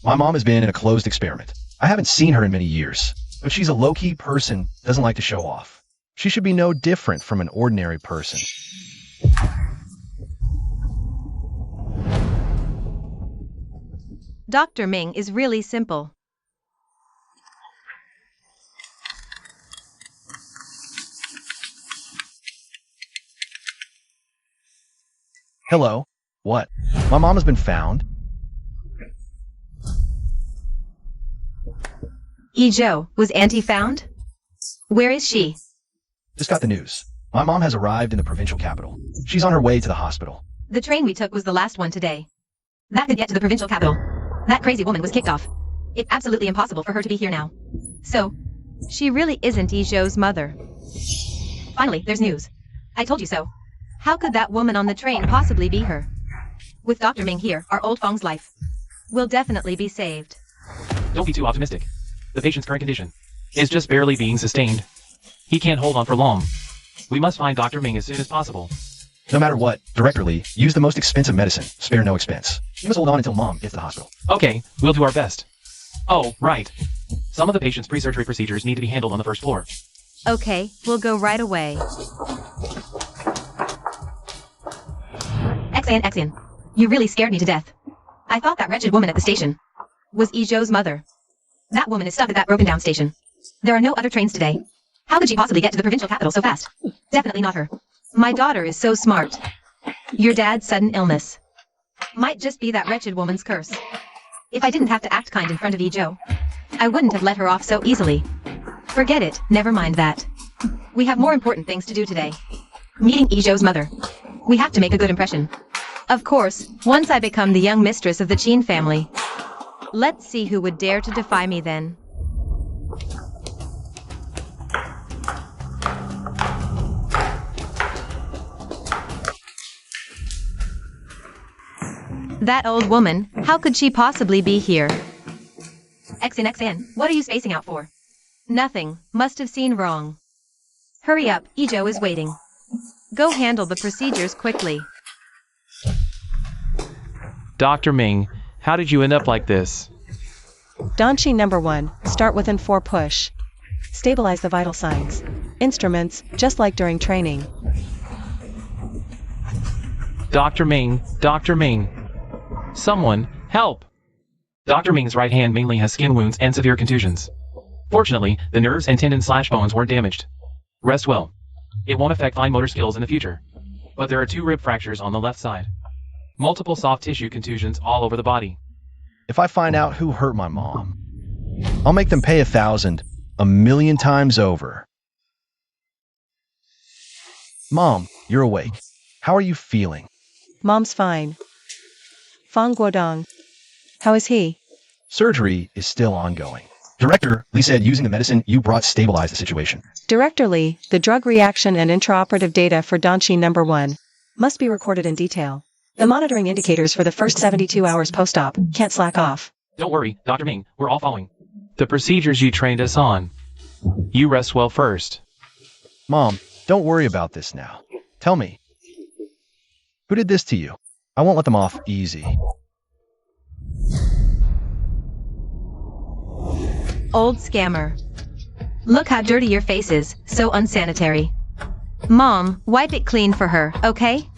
[SPEAKER 2] My mom has been in a closed experiment. I haven't seen her in many years, but she's a low-key person, doesn't like to show off. She should be no different from an ordinary person.
[SPEAKER 3] Dr. Ming is really simple.
[SPEAKER 2] Hello? What? My mom has been found?
[SPEAKER 3] Ijo, was Auntie found? Where is she?
[SPEAKER 2] Just got the news. My mom has arrived in the provincial capital. She's on her way to the hospital.
[SPEAKER 3] The train we took was the last one today. That could get to the provincial capital. That crazy woman was kicked off. It's absolutely impossible for her to be here now. So, she really isn't Ijo's mother. Finally, there's news. I told you so. How could that woman on the train possibly be her? With Dr. Ming here, our old Fong's life will definitely be saved.
[SPEAKER 4] Don't be too optimistic. The patient's current condition is just barely being sustained. He can't hold on for long. We must find Dr. Ming as soon as possible.
[SPEAKER 2] No matter what, Director Lee, use the most expensive medicine. Spare no expense. You must hold on until Mom gets to the hospital.
[SPEAKER 4] Okay, we'll do our best. Oh, right. Some of the patient's pre-surgery procedures need to be handled on the first floor.
[SPEAKER 3] Okay, we'll go right away. Xian, you really scared me to death. I thought that wretched woman at the station was Ijo's mother. That woman is stuck at that broken down station. There are no other trains today. How could she possibly get to the provincial capital so fast? Definitely not her. My daughter is so smart. Your dad's sudden illness might just be that wretched woman's curse. If I didn't have to act kind in front of Ijo, I wouldn't have let her off so easily. Forget it, never mind that. We have more important things to do today. Meeting Ijo's mother. We have to make a good impression. Of course, once I become the young mistress of the Qin family. Let's see who would dare to defy me then. That old woman, how could she possibly be here? Xin, what are you spacing out for? Nothing, must have seen wrong. Hurry up, Ijo is waiting. Go handle the procedures quickly.
[SPEAKER 4] Dr. Ming, how did you end up like this?
[SPEAKER 1] Danqi number 1, start within 4 push. Stabilize the vital signs. Instruments, just like during training.
[SPEAKER 4] Dr. Ming, Dr. Ming. Someone, help! Dr. Ming's right hand mainly has skin wounds and severe contusions. Fortunately, the nerves and tendons/bones weren't damaged. Rest well. It won't affect fine motor skills in the future. But there are 2 rib fractures on the left side. Multiple soft tissue contusions all over the body.
[SPEAKER 2] If I find out who hurt my mom, I'll make them pay 1,000, 1,000,000 times over. Mom, you're awake. How are you feeling?
[SPEAKER 1] Mom's fine. Fang Guodong. How is he?
[SPEAKER 2] Surgery is still ongoing. Director Lee said using the medicine you brought stabilized the situation.
[SPEAKER 1] Director Lee, the drug reaction and intraoperative data for Danqi number 1 must be recorded in detail. The monitoring indicators for the first 72 hours post-op can't slack off.
[SPEAKER 4] Don't worry, Dr. Ming, we're all following the procedures you trained us on. You rest well first.
[SPEAKER 2] Mom, don't worry about this now. Tell me, who did this to you? I won't let them off easy.
[SPEAKER 3] Old scammer. Look how dirty your face is, so unsanitary. Mom, wipe it clean for her, okay?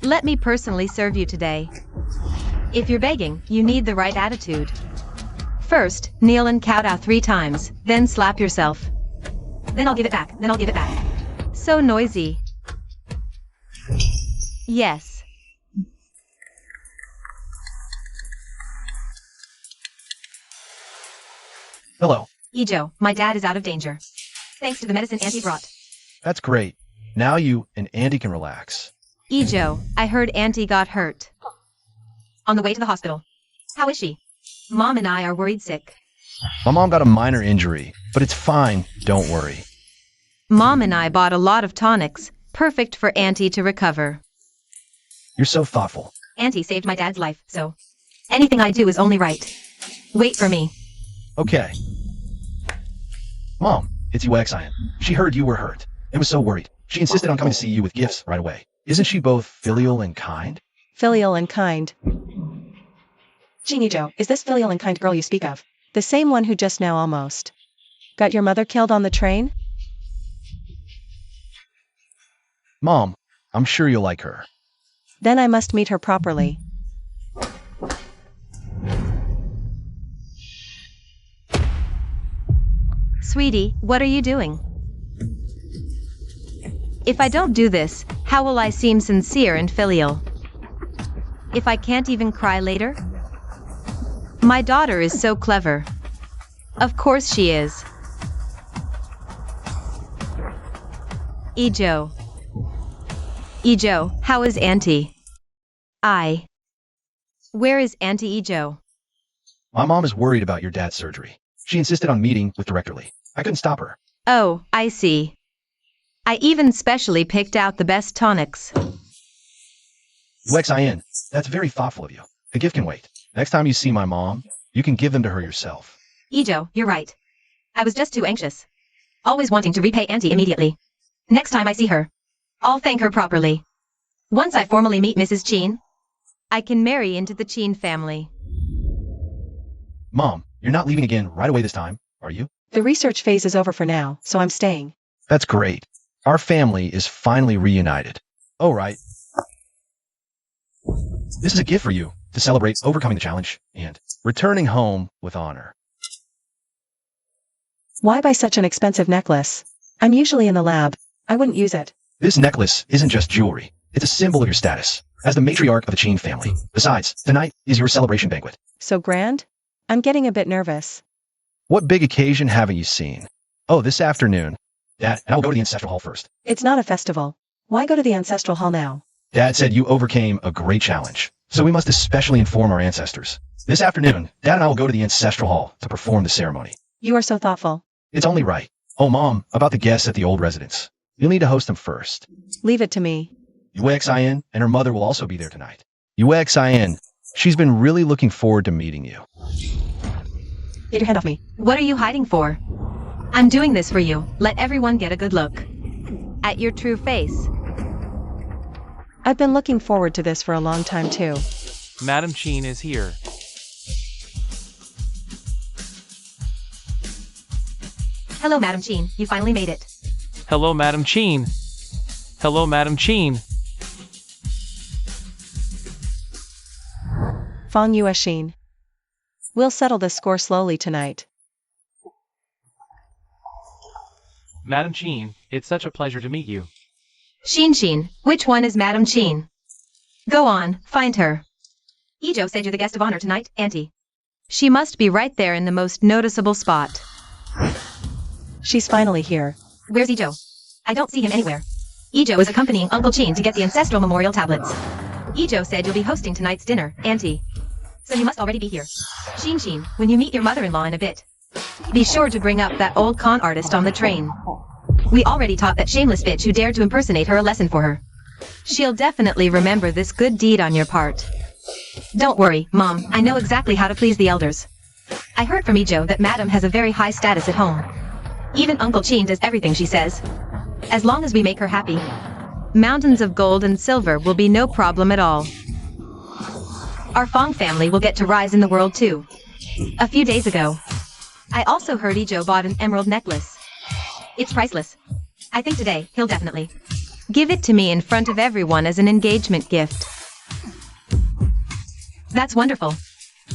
[SPEAKER 3] Let me personally serve you today. If you're begging, you need the right attitude. First, kneel and kowtow 3 times, then slap yourself. Then I'll give it back, then I'll give it back. So noisy. Yes.
[SPEAKER 2] Hello.
[SPEAKER 3] Joe, my dad is out of danger. Thanks to the medicine Auntie brought.
[SPEAKER 2] That's great. Now you and Andy can relax.
[SPEAKER 3] Joe, I heard Auntie got hurt. On the way to the hospital. How is she? Mom and I are worried sick.
[SPEAKER 2] My mom got a minor injury, but it's fine. Don't worry.
[SPEAKER 3] Mom and I bought a lot of tonics, perfect for Auntie to recover.
[SPEAKER 2] You're so thoughtful.
[SPEAKER 3] Auntie saved my dad's life, so anything I do is only right. Wait for me.
[SPEAKER 2] Okay. Mom, it's UXIN. She heard you were hurt and was so worried. She insisted on coming to see you with gifts right away. Isn't she both filial and kind?
[SPEAKER 1] Filial and kind. Genie Joe, is this filial and kind girl you speak of? The same one who just now almost got your mother killed on the train?
[SPEAKER 2] Mom, I'm sure you'll like her.
[SPEAKER 1] Then I must meet her properly.
[SPEAKER 3] Sweetie, what are you doing? If I don't do this, how will I seem sincere and filial? If I can't even cry later? My daughter is so clever. Of course she is. Joe, how is Auntie? Where is Auntie Joe?
[SPEAKER 2] My mom is worried about your dad's surgery. She insisted on meeting with directly. I couldn't stop her.
[SPEAKER 3] Oh, I see. I even specially picked out the best tonics.
[SPEAKER 2] UXIN, that's very thoughtful of you. The gift can wait. Next time you see my mom, you can give them to her yourself.
[SPEAKER 3] Joe, you're right. I was just too anxious. Always wanting to repay Auntie immediately. Next time I see her, I'll thank her properly. Once I formally meet Mrs. Cheen, I can marry into the Cheen family.
[SPEAKER 2] Mom, you're not leaving again right away this time, are you?
[SPEAKER 1] The research phase is over for now, so I'm staying.
[SPEAKER 2] That's great. Our family is finally reunited. Oh, right. This is a gift for you to celebrate overcoming the challenge and returning home with honor.
[SPEAKER 1] Why buy such an expensive necklace? I'm usually in the lab. I wouldn't use it.
[SPEAKER 2] This necklace isn't just jewelry. It's a symbol of your status as the matriarch of the Cheen family. Besides, tonight is your celebration banquet.
[SPEAKER 1] So grand? I'm getting a bit nervous.
[SPEAKER 2] What big occasion haven't you seen? Oh, this afternoon. Dad, and I'll go to the ancestral hall first.
[SPEAKER 1] It's not a festival. Why go to the ancestral hall now?
[SPEAKER 2] Dad said you overcame a great challenge, so we must especially inform our ancestors. This afternoon, Dad and I will go to the ancestral hall to perform the ceremony.
[SPEAKER 1] You are so thoughtful.
[SPEAKER 2] It's only right. Oh, Mom, about the guests at the old residence. You'll need to host them first.
[SPEAKER 1] Leave it to me.
[SPEAKER 2] UXIN and her mother will also be there tonight. UXIN, she's been really looking forward to meeting you.
[SPEAKER 1] Get your hand off me.
[SPEAKER 3] What are you hiding for? I'm doing this for you. Let everyone get a good look at your true face.
[SPEAKER 1] I've been looking forward to this for a long time too.
[SPEAKER 4] Madam Cheen is here.
[SPEAKER 3] Hello, Madam Cheen. You finally made it.
[SPEAKER 4] Hello, Madam Cheen. Hello, Madam Cheen.
[SPEAKER 1] Fong Yueshin. We'll settle this score slowly tonight.
[SPEAKER 4] Madam Cheen, it's such a pleasure to meet you.
[SPEAKER 3] Sheen, which one is Madam Cheen? Go on, find her. Joe said you're the guest of honor tonight, Auntie. She must be right there in the most noticeable spot.
[SPEAKER 1] She's finally here.
[SPEAKER 3] Where's Joe? I don't see him anywhere. Joe is accompanying Uncle Cheen to get the ancestral memorial tablets. Joe said you'll be hosting tonight's dinner, Auntie. So you must already be here. Sheen, when you meet your mother-in-law in a bit, be sure to bring up that old con artist on the train. We already taught that shameless bitch who dared to impersonate her a lesson for her. She'll definitely remember this good deed on your part. Don't worry, Mom, I know exactly how to please the elders. I heard from Ijo that Madam has a very high status at home. Even Uncle Chin does everything she says. As long as we make her happy. Mountains of gold and silver will be no problem at all. Our Fong family will get to rise in the world too. A few days ago, I also heard Ijo bought an emerald necklace. It's priceless. I think today, he'll definitely give it to me in front of everyone as an engagement gift. That's wonderful.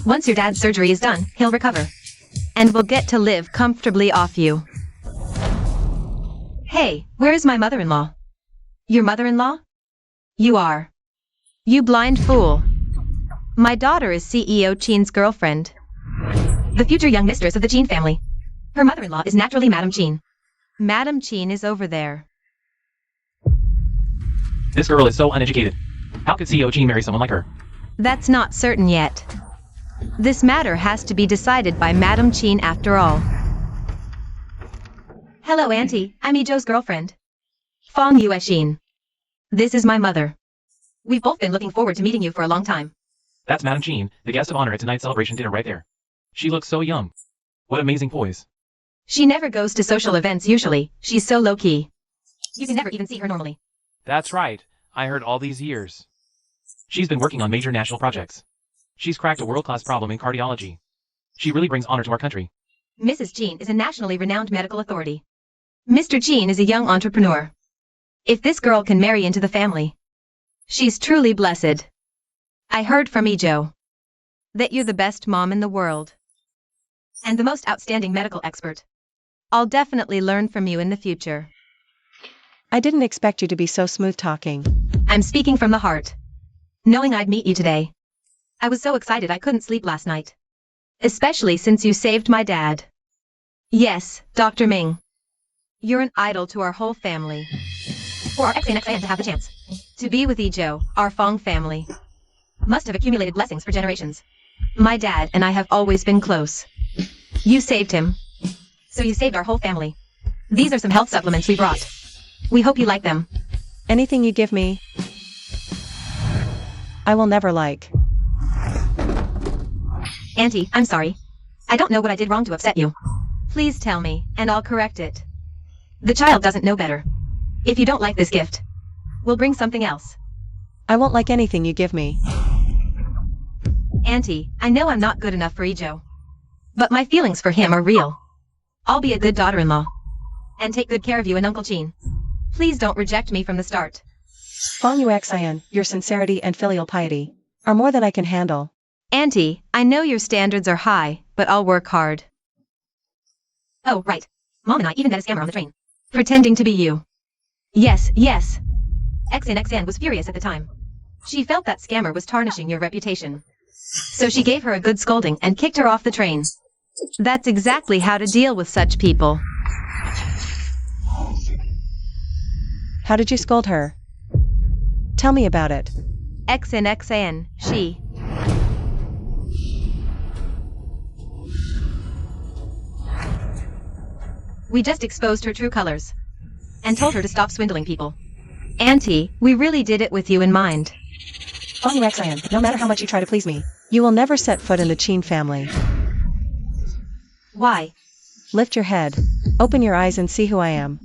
[SPEAKER 3] Once your dad's surgery is done, he'll recover. And we'll get to live comfortably off you. Hey, where is my mother-in-law? Your mother-in-law? You are. You blind fool. My daughter is CEO Chin's girlfriend. The future young mistress of the Chin family. Her mother-in-law is naturally Madam Chin. Madam Chin is over there.
[SPEAKER 4] This girl is so uneducated. How could CEO Chin marry someone like her?
[SPEAKER 3] That's not certain yet. This matter has to be decided by Madam Chin after all. Hello, Auntie. I'm Ijo's girlfriend. Fong Yue Xin. This is my mother. We've both been looking forward to meeting you for a long time.
[SPEAKER 4] That's Madam Chin, the guest of honor at tonight's celebration dinner right there. She looks so young. What amazing poise.
[SPEAKER 3] She never goes to social events usually. She's so low-key. You can never even see her normally.
[SPEAKER 4] That's right. I heard all these years. She's been working on major national projects. She's cracked a world-class problem in cardiology. She really brings honor to our country.
[SPEAKER 3] Mrs. Chin is a nationally renowned medical authority. Mr. Chin is a young entrepreneur. If this girl can marry into the family, she's truly blessed. I heard from Ijo that you're the best mom in the world. And the most outstanding medical expert. I'll definitely learn from you in the future.
[SPEAKER 1] I didn't expect you to be so smooth-talking.
[SPEAKER 3] I'm speaking from the heart. Knowing I'd meet you today, I was so excited I couldn't sleep last night. Especially since you saved my dad. Yes, Dr. Ming. You're an idol to our whole family. For our ex-and to have the chance to be with Ijo, our Fong family, must have accumulated blessings for generations. My dad and I have always been close. You saved him. So you saved our whole family. These are some health supplements we brought. We hope you like them.
[SPEAKER 1] Anything you give me, I will never like.
[SPEAKER 3] Auntie, I'm sorry. I don't know what I did wrong to upset you. Please tell me, and I'll correct it. The child doesn't know better. If you don't like this gift, we'll bring something else.
[SPEAKER 1] I won't like anything you give me.
[SPEAKER 3] Auntie, I know I'm not good enough for Ijo. But my feelings for him are real. I'll be a good daughter-in-law. And take good care of you and Uncle Chin. Please don't reject me from the start.
[SPEAKER 1] Fong Yue Xian, your sincerity and filial piety are more than I can handle.
[SPEAKER 3] Auntie, I know your standards are high, but I'll work hard. Oh, right. Mom and I even met a scammer on the train. Pretending to be you. Yes, yes. XNXN was furious at the time. She felt that scammer was tarnishing your reputation. So she gave her a good scolding and kicked her off the train. That's exactly how to deal with such people.
[SPEAKER 1] How did you scold her? Tell me about it.
[SPEAKER 3] XNXN, she. We just exposed her true colors. And told her to stop swindling people. Auntie, we really did it with you in mind.
[SPEAKER 1] Fong Yue Xian, no matter how much you try to please me, you will never set foot in the Chin family.
[SPEAKER 3] Why?
[SPEAKER 1] Lift your head. Open your eyes and see who I am.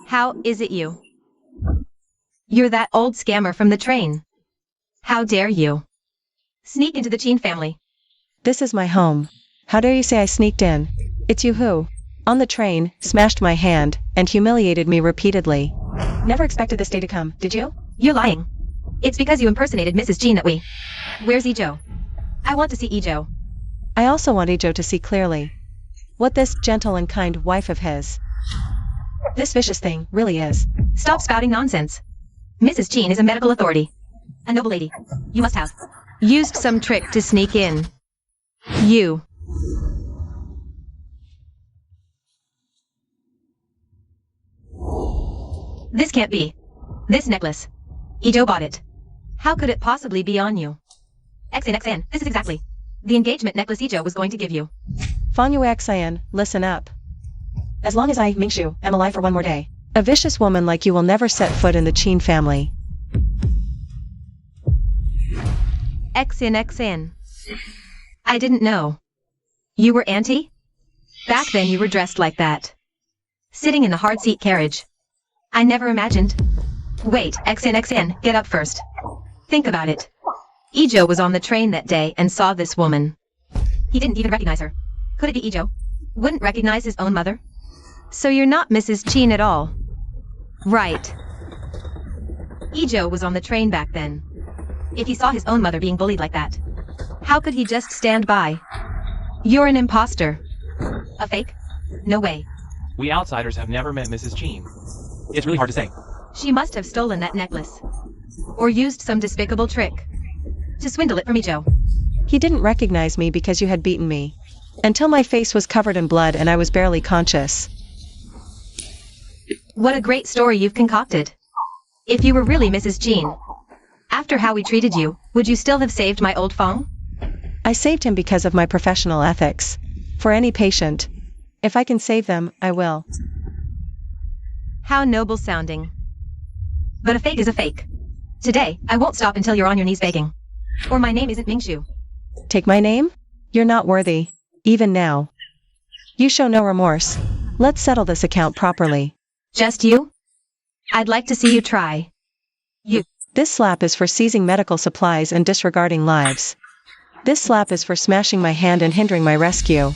[SPEAKER 3] How is it you? You're that old scammer from the train. How dare you? Sneak into the Chin family.
[SPEAKER 1] This is my home. How dare you say I sneaked in? It's you who, on the train, smashed my hand, and humiliated me repeatedly. Never expected this day to come, did you?
[SPEAKER 3] You're lying. It's because you impersonated Mrs. Chin that we... Where's Ijo? I want to see Ijo.
[SPEAKER 1] I also want Ijo to see clearly what this gentle and kind wife of his, this vicious thing, really is.
[SPEAKER 3] Stop spouting nonsense. Mrs. Chin is a medical authority. A noble lady. You must have used some trick to sneak in. You. This can't be. This necklace. Ijo bought it. How could it possibly be on you? XNXN, this is exactly the engagement necklace Ijo was going to give you.
[SPEAKER 1] Fong Yue Xian, listen up. As long as I, Mingshu, am alive for one more day, a vicious woman like you will never set foot in the Chin family.
[SPEAKER 3] X in X in. I didn't know. You were auntie? Back then you were dressed like that. Sitting in the hard seat carriage. I never imagined. Wait, X in, get up first. Think about it. Ijo was on the train that day and saw this woman. He didn't even recognize her. Could it be Ijo? Wouldn't recognize his own mother? So you're not Mrs. Chin at all. Right. Ijo was on the train back then. If he saw his own mother being bullied like that, how could he just stand by? You're an imposter. A fake? No way.
[SPEAKER 4] We outsiders have never met Mrs. Chin. It's really hard to say.
[SPEAKER 3] She must have stolen that necklace. Or used some despicable trick to swindle it from Ijo.
[SPEAKER 1] He didn't recognize me because you had beaten me. Until my face was covered in blood and I was barely conscious.
[SPEAKER 3] What a great story you've concocted. If you were really Mrs. Chin, after how we treated you, would you still have saved my old Fong?
[SPEAKER 1] I saved him because of my professional ethics. For any patient. If I can save them, I will.
[SPEAKER 3] How noble sounding. But a fake is a fake. Today, I won't stop until you're on your knees begging. Or my name isn't Mingshu.
[SPEAKER 1] Take my name? You're not worthy. Even now. You show no remorse. Let's settle this account properly.
[SPEAKER 3] Just you? I'd like to see you try. You.
[SPEAKER 1] This slap is for seizing medical supplies and disregarding lives. This slap is for smashing my hand and hindering my rescue.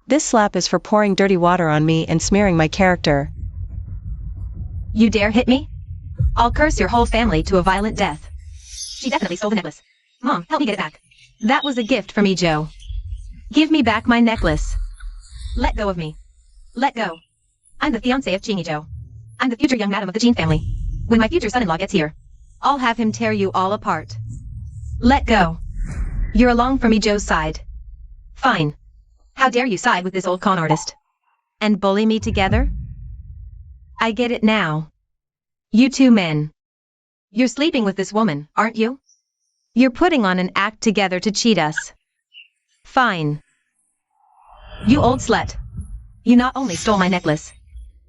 [SPEAKER 1] This slap is for pouring dirty water on me and smearing my character.
[SPEAKER 3] You dare hit me? I'll curse your whole family to a violent death. She definitely stole the necklace. Mom, help me get it back. That was a gift from Ijo. Give me back my necklace. Let go of me. Let go. I'm the fiancé of Ijo. I'm the future young madam of the Chin family. When my future son-in-law gets here, I'll have him tear you all apart. Let go. You're along from Ijo's side. Fine. How dare you side with this old con artist? And bully me together? I get it now. You two men. You're sleeping with this woman, aren't you? You're putting on an act together to cheat us. Fine. You old slut. You not only stole my necklace,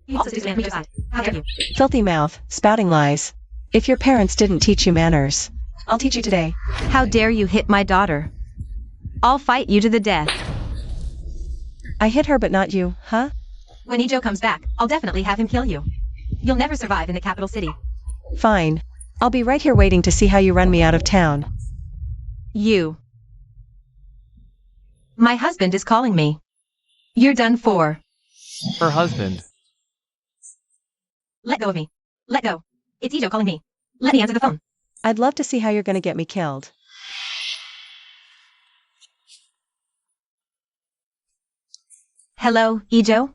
[SPEAKER 3] you also stood on your side. How dare you?
[SPEAKER 1] Filthy mouth, spouting lies. If your parents didn't teach you manners, I'll teach you today.
[SPEAKER 3] How dare you hit my daughter? I'll fight you to the death.
[SPEAKER 1] I hit her but not you, huh?
[SPEAKER 3] When Ijo comes back, I'll definitely have him kill you. You'll never survive in the capital city.
[SPEAKER 1] Fine. I'll be right here waiting to see how you run me out of town.
[SPEAKER 3] You. My husband is calling me. You're done for.
[SPEAKER 4] Her husband.
[SPEAKER 3] Let go of me. Let go. It's Ijo calling me. Let me answer the phone.
[SPEAKER 1] I'd love to see how you're gonna get me killed.
[SPEAKER 3] Hello, Ijo?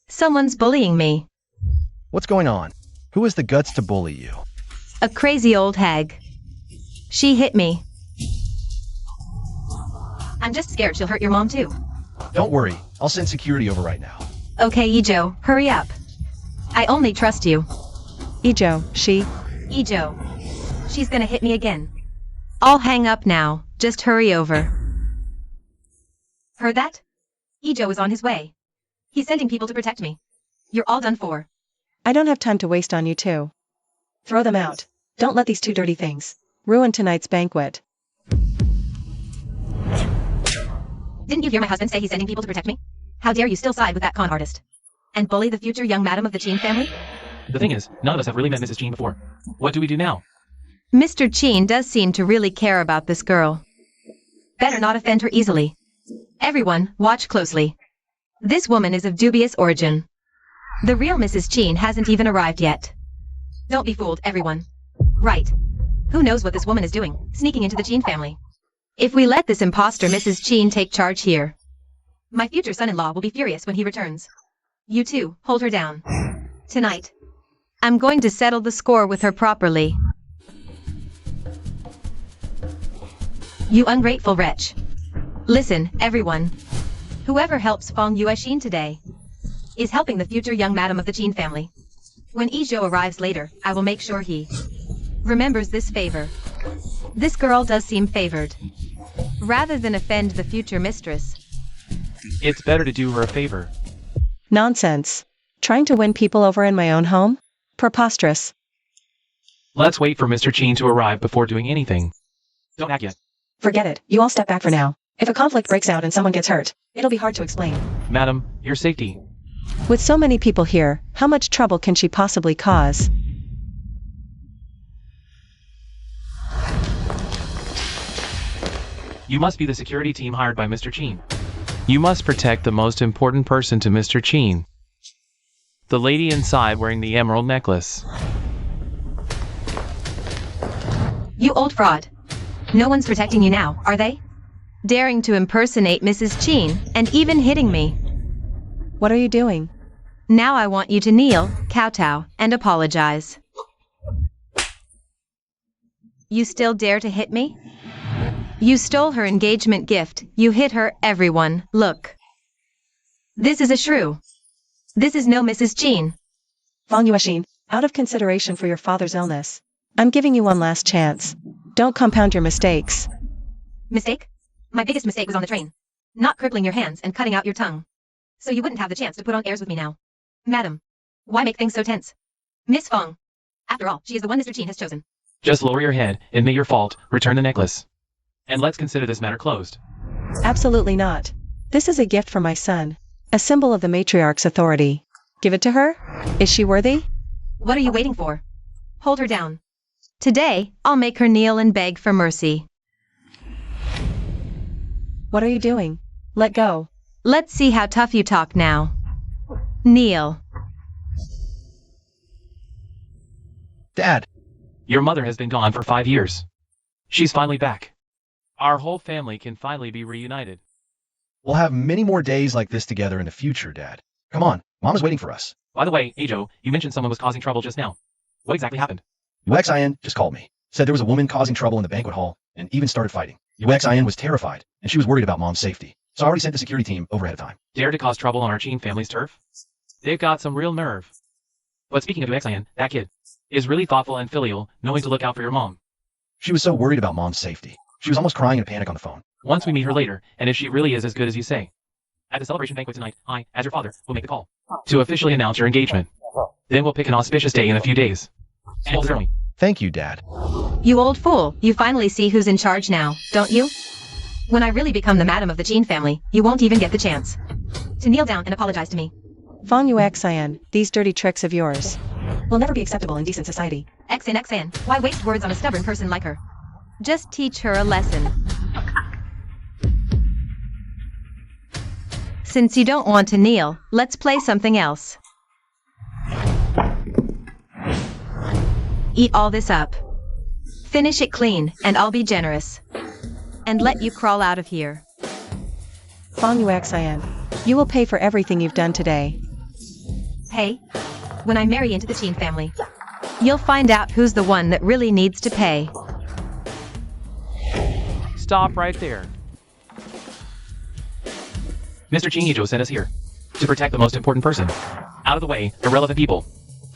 [SPEAKER 3] Someone's bullying me.
[SPEAKER 2] What's going on? Who has the guts to bully you?
[SPEAKER 3] A crazy old hag. She hit me. I'm just scared she'll hurt your mom too.
[SPEAKER 2] Don't worry, I'll send security over right now.
[SPEAKER 3] Okay, Ijo, hurry up. I only trust you.
[SPEAKER 1] Ijo, she.
[SPEAKER 3] Ijo. She's gonna hit me again. I'll hang up now. Just hurry over. Heard that? Ijo is on his way. He's sending people to protect me. You're all done for.
[SPEAKER 1] I don't have time to waste on you two. Throw them out. Don't let these two dirty things ruin tonight's banquet.
[SPEAKER 3] Didn't you hear my husband say he's sending people to protect me? How dare you still side with that con artist? And bully the future young madam of the Chin family?
[SPEAKER 4] The thing is, none of us have really met Mrs. Chin before. What do we do now?
[SPEAKER 3] Mr. Chin does seem to really care about this girl. Better not offend her easily. Everyone, watch closely. This woman is of dubious origin. The real Mrs. Chin hasn't even arrived yet. Don't be fooled, everyone. Right. Who knows what this woman is doing, sneaking into the Chin family. If we let this imposter Mrs. Chin take charge here, my future son-in-law will be furious when he returns. You two, hold her down. Tonight, I'm going to settle the score with her properly. You ungrateful wretch. Listen, everyone. Whoever helps Fong Yuexin today is helping the future young madam of the Chin family. When Ijo arrives later, I will make sure he remembers this favor. This girl does seem favored. Rather than offend the future mistress,
[SPEAKER 4] It's better to do her a favor.
[SPEAKER 1] Nonsense. Trying to win people over in my own home? Preposterous.
[SPEAKER 4] Let's wait for Mr. Chin to arrive before doing anything. Don't act yet.
[SPEAKER 1] Forget it, you all step back for now. If a conflict breaks out and someone gets hurt, it'll be hard to explain.
[SPEAKER 4] Madam, your safety.
[SPEAKER 1] With so many people here, how much trouble can she possibly cause?
[SPEAKER 4] You must be the security team hired by Mr. Chin. You must protect the most important person to Mr. Chin. The lady inside wearing the emerald necklace.
[SPEAKER 3] You old fraud. No one's protecting you now, are they? Daring to impersonate Mrs. Chin and even hitting me.
[SPEAKER 1] What are you doing?
[SPEAKER 3] Now I want you to kneel, kowtow, and apologize. You still dare to hit me? You stole her engagement gift. You hit her, everyone. Look. This is a shrew. This is no Mrs. Chin.
[SPEAKER 1] Fang, out of consideration for your father's illness, I'm giving you one last chance. Don't compound your mistakes.
[SPEAKER 3] Mistake? My biggest mistake was on the train. Not crippling your hands and cutting out your tongue. So you wouldn't have the chance to put on airs with me now. Madam, why make things so tense? Miss Fang. After all, she is the one Mr. Chin has chosen.
[SPEAKER 4] Just lower your head, admit your fault, return the necklace. And let's consider this matter closed.
[SPEAKER 1] Absolutely not. This is a gift from my son. A symbol of the matriarch's authority. Give it to her? Is she worthy?
[SPEAKER 3] What are you waiting for? Hold her down. Today, I'll make her kneel and beg for mercy.
[SPEAKER 1] What are you doing? Let go.
[SPEAKER 3] Let's see how tough you talk now. Kneel.
[SPEAKER 2] Dad,
[SPEAKER 4] Your mother has been gone for 5 years. She's finally back. Our whole family can finally be reunited.
[SPEAKER 2] we'll have many more days like this together in the future, Dad. Come on, Mama's waiting for us.
[SPEAKER 4] By the way, Ajo, you mentioned someone was causing trouble just now. What exactly happened?
[SPEAKER 2] UXIN just called me. Said there was a woman causing trouble in the banquet hall and even started fighting. UXIN was terrified, and she was worried about Mom's safety. So I already sent the security team over ahead of time.
[SPEAKER 4] Dare to cause trouble on our Chin family's turf? They've got some real nerve. But speaking of UXIN, that kid is really thoughtful and filial, knowing to look out for your mom.
[SPEAKER 2] She was so worried about Mom's safety. She was almost crying in a panic on the phone.
[SPEAKER 4] Once we meet her later, and if she really is as good as you say. At the celebration banquet tonight, I, as your father, will make the call to officially announce your engagement. Then we'll pick an auspicious day in a few days. And hold the ceremony.
[SPEAKER 2] Thank you, Dad.
[SPEAKER 3] You old fool, you finally see who's in charge now, don't you? When I really become the madam of the Chin family, you won't even get the chance to kneel down and apologize to me.
[SPEAKER 1] Fang Yuxian, these dirty tricks of yours will never be acceptable in decent society.
[SPEAKER 3] XN, why waste words on a stubborn person like her? Just teach her a lesson. Since you don't want to kneel, let's play something else. Eat all this up. Finish it clean, and I'll be generous. And let you crawl out of here.
[SPEAKER 1] Fang Yuxian, you will pay for everything you've done today.
[SPEAKER 3] Hey, when I marry into the Chin family, you'll find out who's the one that really needs to pay.
[SPEAKER 4] Stop right there. Mr. Chin Yijo sent us here to protect the most important person. Out of the way, irrelevant people.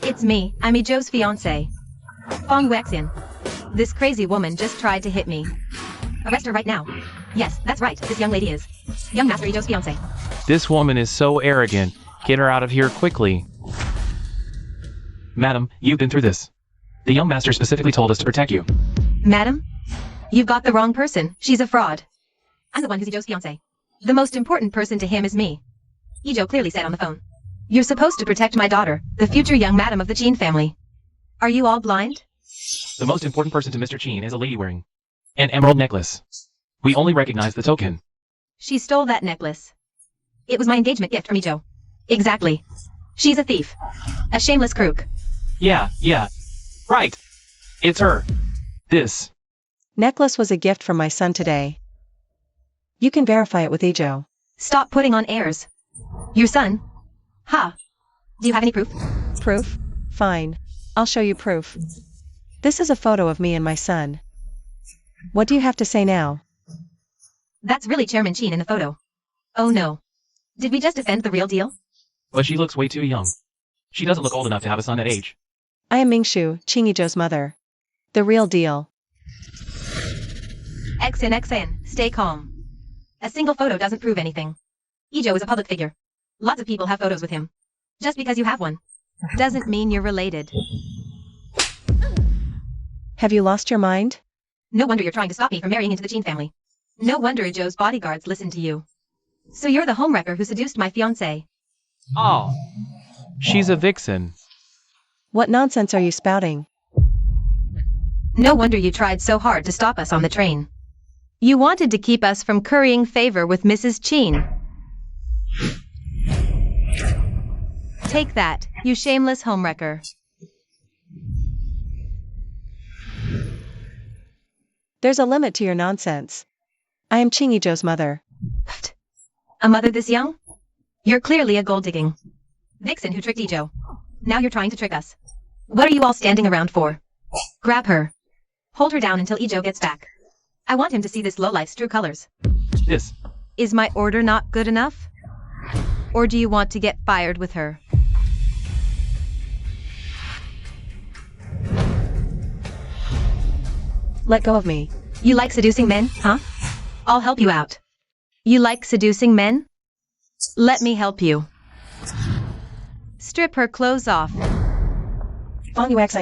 [SPEAKER 3] It's me, I'm Ijo's fiancé. Fang Yuxian. This crazy woman just tried to hit me. Arrest her right now. Yes, that's right, this young lady is young Master Ijo's fiancé.
[SPEAKER 4] This woman is so arrogant. Get her out of here quickly. Madam, you've been through this. The young master specifically told us to protect you.
[SPEAKER 3] Madam? You've got the wrong person. She's a fraud. I'm the one who's Ijo's fiancé. The most important person to him is me. Ijo clearly said on the phone. You're supposed to protect my daughter, the future young madam of the Chin family. Are you all blind?
[SPEAKER 4] The most important person to Mr. Chin is a lady wearing an emerald necklace. We only recognize the token.
[SPEAKER 3] She stole that necklace. It was my engagement gift from Ijo. Exactly. She's a thief. A shameless crook.
[SPEAKER 4] Yeah. Right. It's her. This.
[SPEAKER 1] Necklace was a gift from my son today. You can verify it with Ijo.
[SPEAKER 3] Stop putting on airs. Your son? Ha. Do you have any proof?
[SPEAKER 1] Proof? Fine. I'll show you proof. This is a photo of me and my son. What do you have to say now?
[SPEAKER 3] That's really Chairman Chin in the photo. Oh no. Did we just offend the real deal?
[SPEAKER 4] But she looks way too young. She doesn't look old enough to have a son that age.
[SPEAKER 1] I am Mingshu, Chingijo's mother. The real deal.
[SPEAKER 3] XN, stay calm. A single photo doesn't prove anything. Ijo is a public figure. Lots of people have photos with him. Just because you have one doesn't mean you're related.
[SPEAKER 1] Have you lost your mind?
[SPEAKER 3] No wonder you're trying to stop me from marrying into the Chin family. No wonder Joe's bodyguards listen to you. So you're the homewrecker who seduced my fiancé.
[SPEAKER 4] Oh. She's a vixen.
[SPEAKER 1] What nonsense are you spouting?
[SPEAKER 3] No wonder you tried so hard to stop us on the train. You wanted to keep us from currying favor with Mrs. Chin. Take that, you shameless homewrecker.
[SPEAKER 1] There's a limit to your nonsense. I am Chingy Joe's mother.
[SPEAKER 3] A mother this young? You're clearly a gold-digging vixen who tricked Joe. Now you're trying to trick us. What are you all standing around for? Grab her. Hold her down until Joe gets back. I want him to see this lowlife's true colors.
[SPEAKER 4] This.
[SPEAKER 3] Is my order not good enough? Or do you want to get fired with her?
[SPEAKER 1] Let go of me.
[SPEAKER 3] You like seducing men, huh? I'll help you out. You like seducing men? Let me help you. Strip her clothes off.
[SPEAKER 1] Flaunts. I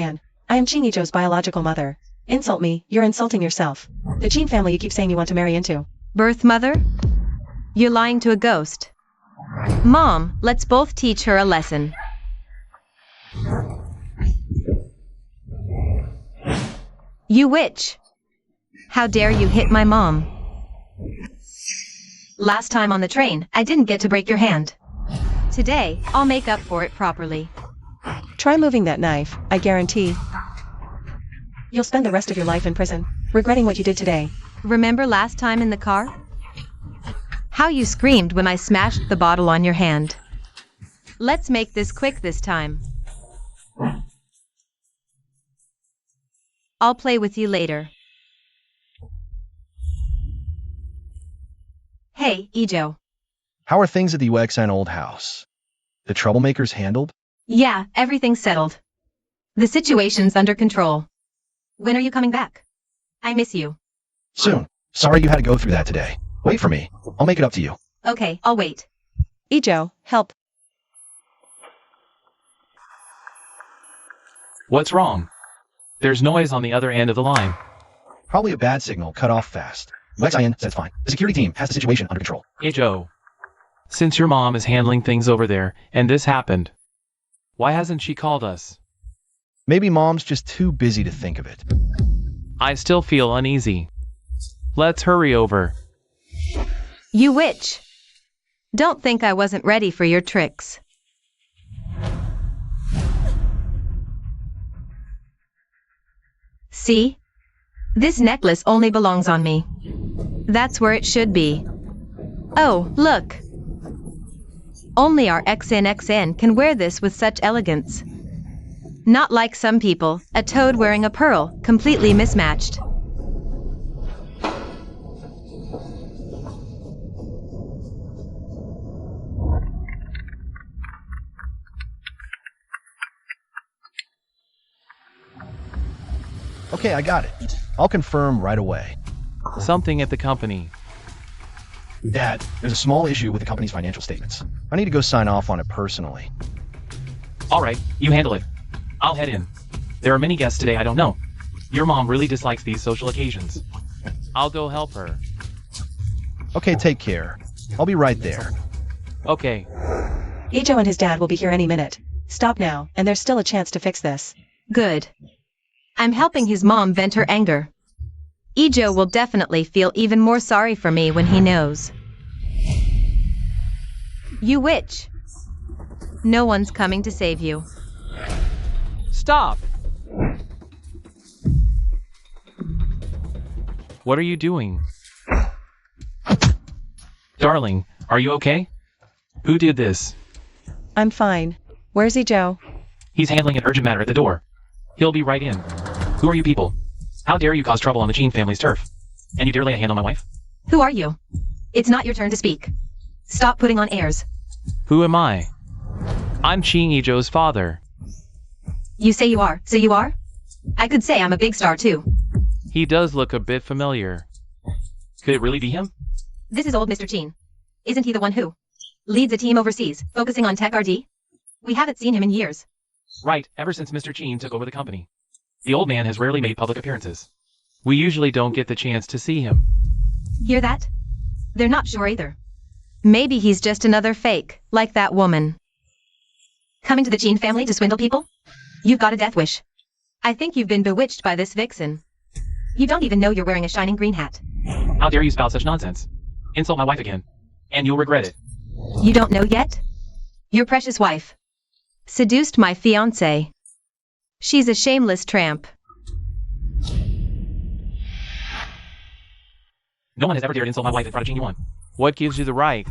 [SPEAKER 1] am Chingy Joe's biological mother. Insult me, you're insulting yourself. The Chin family you keep saying you want to marry into.
[SPEAKER 3] Birth mother? You're lying to a ghost. Mom, let's both teach her a lesson. You witch! How dare you hit my mom? Last time on the train, I didn't get to break your hand. Today, I'll make up for it properly.
[SPEAKER 1] Try moving that knife, I guarantee. You'll spend the rest of your life in prison, regretting what you did today.
[SPEAKER 3] Remember last time in the car? How you screamed when I smashed the bottle on your hand. Let's make this quick this time. I'll play with you later. Hey, Joe.
[SPEAKER 2] How are things at the UXN old house? The troublemakers handled?
[SPEAKER 3] Yeah, everything's settled. The situation's under control. When are you coming back? I miss you.
[SPEAKER 2] Soon. Sorry you had to go through that today. Wait for me. I'll make it up to you.
[SPEAKER 3] Okay, I'll wait.
[SPEAKER 1] Joe, help.
[SPEAKER 4] What's wrong? There's noise on the other end of the line.
[SPEAKER 2] Probably a bad signal cut off fast. UXIN says fine. The security team has the situation under control.
[SPEAKER 4] Hey Joe. Since your mom is handling things over there, and this happened, why hasn't she called us?
[SPEAKER 2] Maybe mom's just too busy to think of it.
[SPEAKER 4] I still feel uneasy. Let's hurry over.
[SPEAKER 3] You witch! Don't think I wasn't ready for your tricks. See? This necklace only belongs on me. That's where it should be. Oh, look! Only our XNXN can wear this with such elegance. Not like some people, a toad wearing a pearl, completely mismatched.
[SPEAKER 2] Okay, I got it. I'll confirm right away.
[SPEAKER 4] Something at the company.
[SPEAKER 2] Dad, there's a small issue with the company's financial statements. I need to go sign off on it personally.
[SPEAKER 4] Alright, you handle it. I'll head in. There are many guests today I don't know. Your mom really dislikes these social occasions. I'll go help her.
[SPEAKER 2] Okay, take care. I'll be right there.
[SPEAKER 4] Okay.
[SPEAKER 1] Joe and his dad will be here any minute. Stop now, and there's still a chance to fix this.
[SPEAKER 3] Good. I'm helping his mom vent her anger. Joe will definitely feel even more sorry for me when he knows. You witch! No one's coming to save you.
[SPEAKER 4] Stop! What are you doing? Darling, are you okay? Who did this?
[SPEAKER 1] I'm fine. Where's Joe?
[SPEAKER 4] He's handling an urgent matter at the door. He'll be right in. Who are you people? How dare you cause trouble on the Chin family's turf? And you dare lay a hand on my wife?
[SPEAKER 3] Who are you? It's not your turn to speak. Stop putting on airs.
[SPEAKER 4] Who am I? I'm Chin Joe's father.
[SPEAKER 3] You say you are, so you are? I could say I'm a big star too.
[SPEAKER 4] He does look a bit familiar. Could it really be him?
[SPEAKER 3] This is old Mr. Chin. Isn't he the one who leads a team overseas, focusing on tech RD? We haven't seen him in years.
[SPEAKER 4] Right, ever since Mr. Chin took over the company. The old man has rarely made public appearances. We usually don't get the chance to see him.
[SPEAKER 3] Hear that? They're not sure either. Maybe he's just another fake, like that woman. Coming to the Jean family to swindle people? You've got a death wish. I think you've been bewitched by this vixen. You don't even know you're wearing a shining green hat.
[SPEAKER 4] How dare you spout such nonsense? Insult my wife again, and you'll regret it.
[SPEAKER 3] You don't know yet? Your precious wife seduced my fiancé. She's a shameless tramp.
[SPEAKER 4] No one has ever dared insult my wife in front of Jean Yuan. What gives you the right?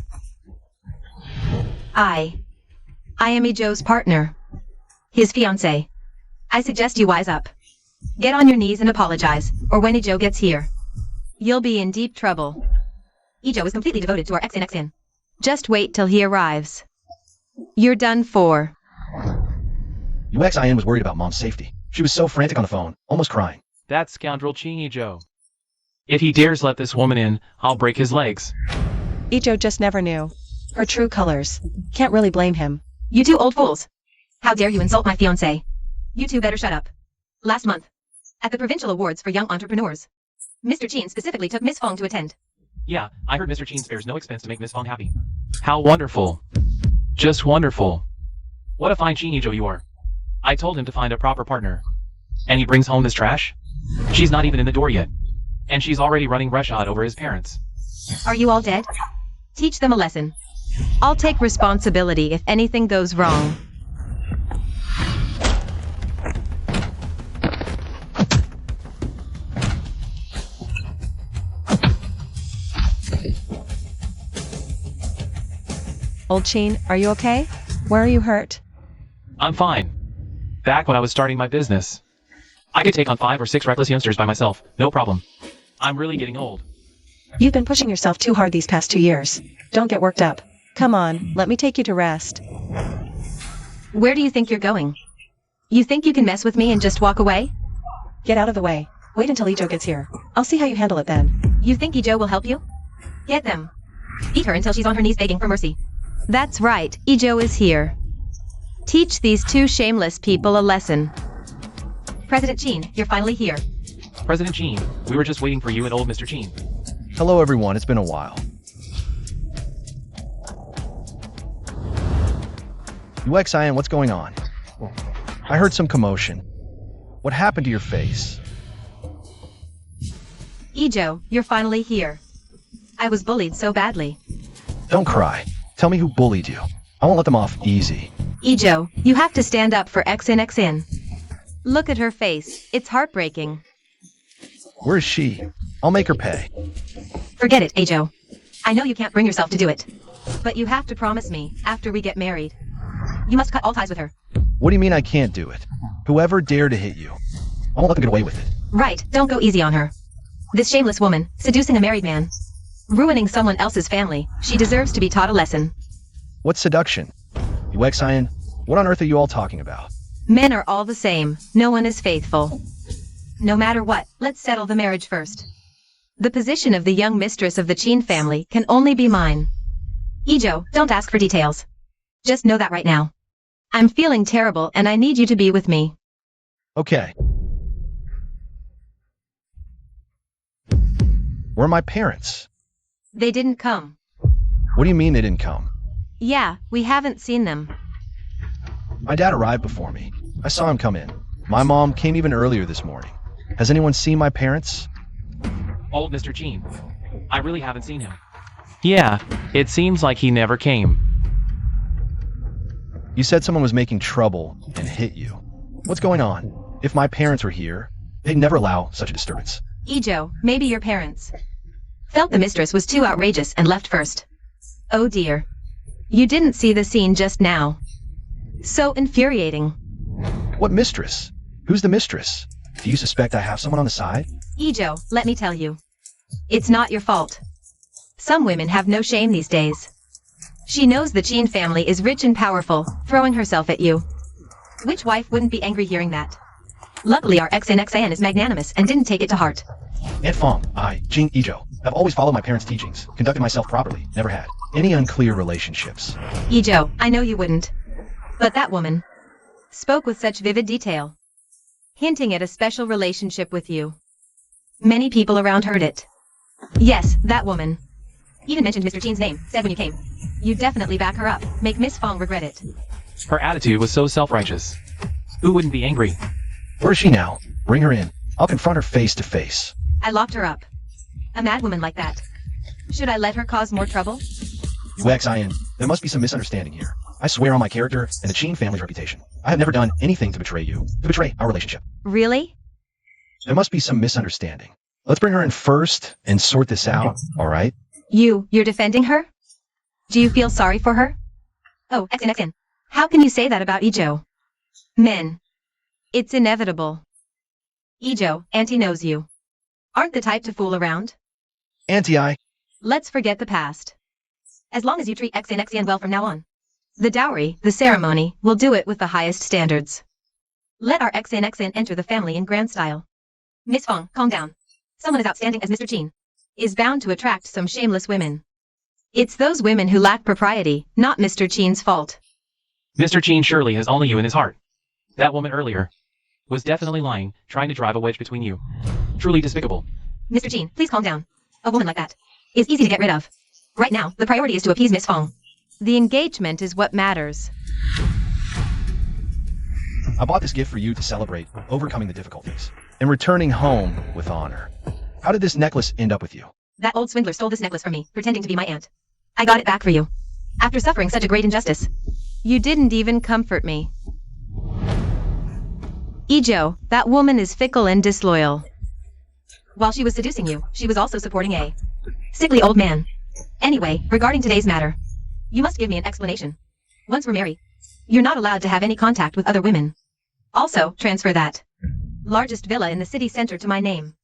[SPEAKER 3] I am Joe's partner. His fiancé. I suggest you wise up. Get on your knees and apologize, or when Joe gets here, you'll be in deep trouble. Joe is completely devoted to our XNXN. Just wait till he arrives. You're done for.
[SPEAKER 2] UXIN was worried about Mom's safety. She was so frantic on the phone, almost crying.
[SPEAKER 4] That scoundrel Chingy Joe. If he dares let this woman in, I'll break his legs.
[SPEAKER 1] Ijo just never knew her true colors. Can't really blame him.
[SPEAKER 3] You two old fools. How dare you insult my fiancé? You two better shut up. Last month, at the Provincial Awards for Young Entrepreneurs, Mr. Chin specifically took Miss Fong to attend.
[SPEAKER 4] Yeah, I heard Mr. Chin spares no expense to make Miss Fong happy. How wonderful. Just wonderful. What a fine Chingy Joe you are. I told him to find a proper partner. And he brings home this trash? She's not even in the door yet. And she's already running roughshod over his parents.
[SPEAKER 3] Are you all dead? Teach them a lesson. I'll take responsibility if anything goes wrong.
[SPEAKER 1] Old Chin, are you okay? Where are you hurt?
[SPEAKER 4] I'm fine. Back when I was starting my business, I could take on 5 or 6 reckless youngsters by myself, no problem. I'm really getting old.
[SPEAKER 1] You've been pushing yourself too hard these past 2 years. Don't get worked up. Come on, let me take you to rest.
[SPEAKER 3] Where do you think you're going? You think you can mess with me and just walk away?
[SPEAKER 1] Get out of the way. Wait until Ijo gets here. I'll see how you handle it then.
[SPEAKER 3] You think Ijo will help you? Get them. Beat her until she's on her knees begging for mercy. That's right, Ijo is here. Teach these 2 shameless people a lesson. President Chin, you're finally here.
[SPEAKER 4] President Chin, we were just waiting for you and old Mr. Chin.
[SPEAKER 2] Hello everyone, it's been a while. UXIN, what's going on? I heard some commotion. What happened to your face?
[SPEAKER 3] Ijo, you're finally here. I was bullied so badly.
[SPEAKER 2] Don't cry. Tell me who bullied you. I won't let them off easy.
[SPEAKER 3] Ijo, you have to stand up for XNXN. Look at her face. It's heartbreaking.
[SPEAKER 2] Where is she? I'll make her pay.
[SPEAKER 3] Forget it, Ijo. I know you can't bring yourself to do it. But you have to promise me, after we get married. You must cut all ties with her.
[SPEAKER 2] What do you mean I can't do it? Whoever dared to hit you, I won't let them get away with it.
[SPEAKER 3] Right, don't go easy on her. This shameless woman, seducing a married man. Ruining someone else's family. She deserves to be taught a lesson.
[SPEAKER 2] What's seduction? UXIN, what on earth are you all talking about?
[SPEAKER 3] Men are all the same. No one is faithful. No matter what, let's settle the marriage first. The position of the young mistress of the Chin family can only be mine. Ijo, don't ask for details. Just know that right now. I'm feeling terrible and I need you to be with me.
[SPEAKER 2] Okay. Where are my parents?
[SPEAKER 3] They didn't come.
[SPEAKER 2] What do you mean they didn't come?
[SPEAKER 3] Yeah, we haven't seen them.
[SPEAKER 2] My dad arrived before me. I saw him come in. My mom came even earlier this morning. Has anyone seen my parents?
[SPEAKER 4] Old Mr. Chin. I really haven't seen him. Yeah, it seems like he never came.
[SPEAKER 2] You said someone was making trouble and hit you. What's going on? If my parents were here, they'd never allow such a disturbance.
[SPEAKER 3] Ijo, maybe your parents felt the mistress was too outrageous and left first. Oh dear. You didn't see the scene just now. So infuriating.
[SPEAKER 2] What mistress? Who's the mistress? Do you suspect I have someone on the side?
[SPEAKER 3] Ijo, let me tell you. It's not your fault. Some women have no shame these days. She knows the Chin family is rich and powerful, throwing herself at you. Which wife wouldn't be angry hearing that? Luckily our XNXIN is magnanimous and didn't take it to heart.
[SPEAKER 2] Aunt Fong, I, Jing Ijo, have always followed my parents' teachings, conducted myself properly, never had any unclear relationships.
[SPEAKER 3] Ijo, I know you wouldn't. But that woman spoke with such vivid detail. hinting at a special relationship with you. Many people around heard it. Yes, that woman. Even mentioned Mr. Chen's name, said when you came. You definitely back her up, make Miss Fong regret it.
[SPEAKER 4] Her attitude was so self-righteous. Who wouldn't be angry?
[SPEAKER 2] Where is she now? Bring her in. I'll confront her face to face.
[SPEAKER 3] I locked her up. A mad woman like that. Should I let her cause more trouble?
[SPEAKER 2] UXIN, there must be some misunderstanding here. I swear on my character and the Chen family's reputation. I have never done anything to betray you, to betray our relationship.
[SPEAKER 3] Really?
[SPEAKER 2] There must be some misunderstanding. Let's bring her in first and sort this out, all right?
[SPEAKER 3] You're defending her? Do you feel sorry for her? Oh, XN. How can you say that about Ijo? Men. It's inevitable. Ijo, Auntie knows you. Aren't the type to fool around?
[SPEAKER 2] Auntie,
[SPEAKER 3] Let's forget the past. As long as you treat XN well from now on. The dowry, the ceremony, will do it with the highest standards. Let our XN enter the family in grand style. Miss Fong, calm down. Someone as outstanding as Mr. Chen is bound to attract some shameless women. It's those women who lack propriety, not Mr. Chen's fault.
[SPEAKER 4] Mr. Chen surely has only you in his heart. That woman earlier was definitely lying, trying to drive a wedge between you. Truly despicable.
[SPEAKER 3] Mr. Chen, please calm down. A woman like that is easy to get rid of. Right now, the priority is to appease Miss Fong. The engagement is what matters.
[SPEAKER 2] I bought this gift for you to celebrate overcoming the difficulties and returning home with honor. How did this necklace end up with you?
[SPEAKER 3] That old swindler stole this necklace from me, pretending to be my aunt. I got it back for you. After suffering such a great injustice. You didn't even comfort me. Ijo, that woman is fickle and disloyal. While she was seducing you, she was also supporting a sickly old man. Anyway, regarding today's matter, you must give me an explanation. Once we're married, you're not allowed to have any contact with other women. Also, transfer that largest villa in the city center to my name.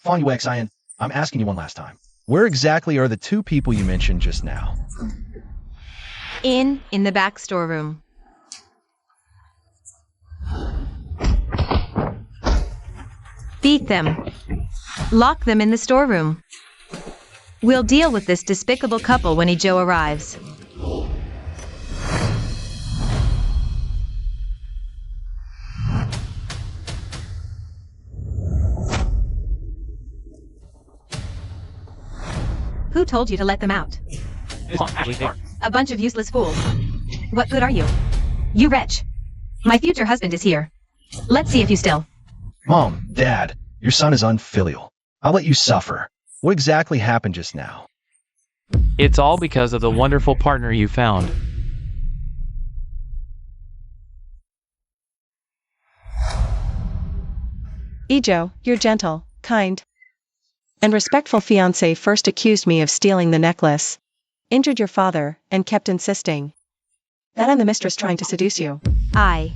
[SPEAKER 2] Fong UXIN, I'm asking you one last time. Where exactly are the two people you mentioned just now?
[SPEAKER 3] In the back storeroom. Beat them. Lock them in the storeroom. We'll deal with this despicable couple when Ijo arrives. Who told you to let them out?
[SPEAKER 4] Actually, they are.
[SPEAKER 3] A bunch of useless fools. What good are you? You wretch. My future husband is here. Let's see if you still.
[SPEAKER 2] Mom, Dad, your son is unfilial. I'll let you suffer. What exactly happened just now?
[SPEAKER 4] It's all because of the wonderful partner you found.
[SPEAKER 1] Ijo, your gentle, kind, and respectful fiancé first accused me of stealing the necklace, injured your father, and kept insisting that I'm the mistress trying to seduce you.
[SPEAKER 3] I.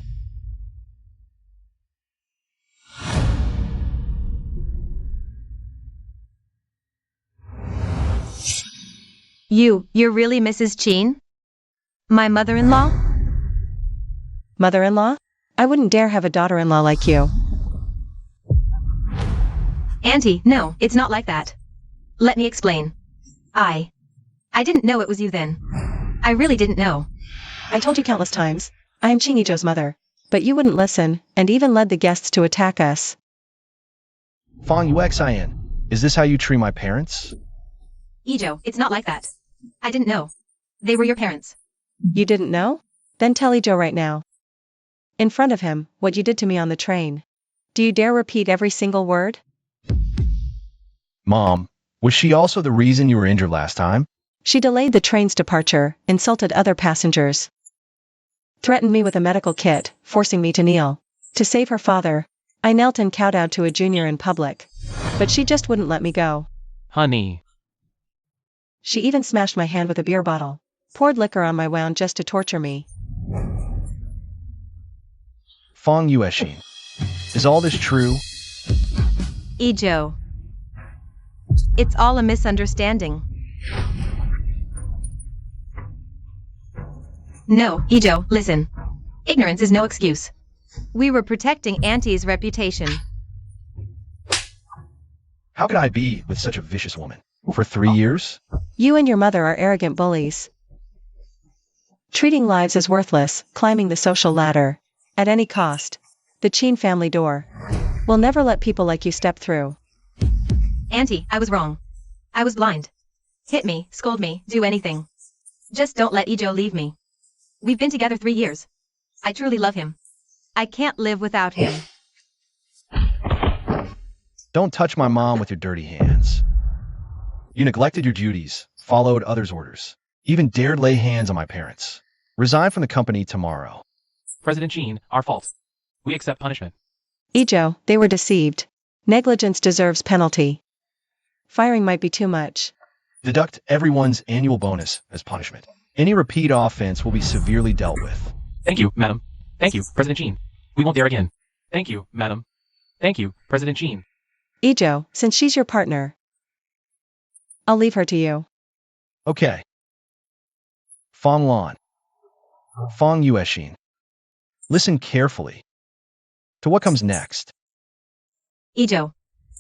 [SPEAKER 3] You're really Mrs. Chen? My mother-in-law?
[SPEAKER 1] Mother-in-law? I wouldn't dare have a daughter-in-law like you.
[SPEAKER 3] Auntie, no, it's not like that. Let me explain. I didn't know it was you then. I really didn't know.
[SPEAKER 1] I told you countless times, I am Ching Ijo's mother, but you wouldn't listen, and even led the guests to attack us.
[SPEAKER 2] Fong UXIN, is this how you treat my parents?
[SPEAKER 3] Ijo, it's not like that. I didn't know. They were your parents.
[SPEAKER 1] You didn't know? Then tell Ijo right now. In front of him, what you did to me on the train. Do you dare repeat every single word?
[SPEAKER 2] Mom, was she also the reason you were injured last time?
[SPEAKER 1] She delayed the train's departure, insulted other passengers, threatened me with a medical kit, forcing me to kneel. To save her father, I knelt and kowtowed to a junior in public. But she just wouldn't let me go.
[SPEAKER 4] Honey.
[SPEAKER 1] She even smashed my hand with a beer bottle, poured liquor on my wound just to torture me.
[SPEAKER 2] Fong Yueshin, is all this true?
[SPEAKER 3] Ijo. It's all a misunderstanding. No, Ijo, listen. Ignorance is no excuse. We were protecting Auntie's reputation.
[SPEAKER 2] How could I be with such a vicious woman? For 3 years?
[SPEAKER 1] You and your mother are arrogant bullies, treating lives as worthless, climbing the social ladder at any cost. The Chin family door. We'll never let people like you step through.
[SPEAKER 3] Auntie, I was wrong. I was blind. Hit me, scold me, do anything. Just don't let Ijo leave me. We've been together 3 years. I truly love him. I can't live without him.
[SPEAKER 2] Don't touch my mom with your dirty hands. You neglected your duties, followed others' orders, even dared lay hands on my parents. Resign from the company tomorrow.
[SPEAKER 4] President Chin, our fault. We accept punishment.
[SPEAKER 1] Ijo, they were deceived. Negligence deserves penalty. Firing might be too much.
[SPEAKER 2] Deduct everyone's annual bonus as punishment. Any repeat offense will be severely dealt with.
[SPEAKER 4] Thank you, madam. Thank you, President Chin. We won't dare again. Thank you, madam. Thank you, President Chin.
[SPEAKER 1] Ijo, since she's your partner, I'll leave her to you.
[SPEAKER 2] Okay. Fong Lan. Fong Yueshin. Listen carefully to what comes next.
[SPEAKER 3] Ijo.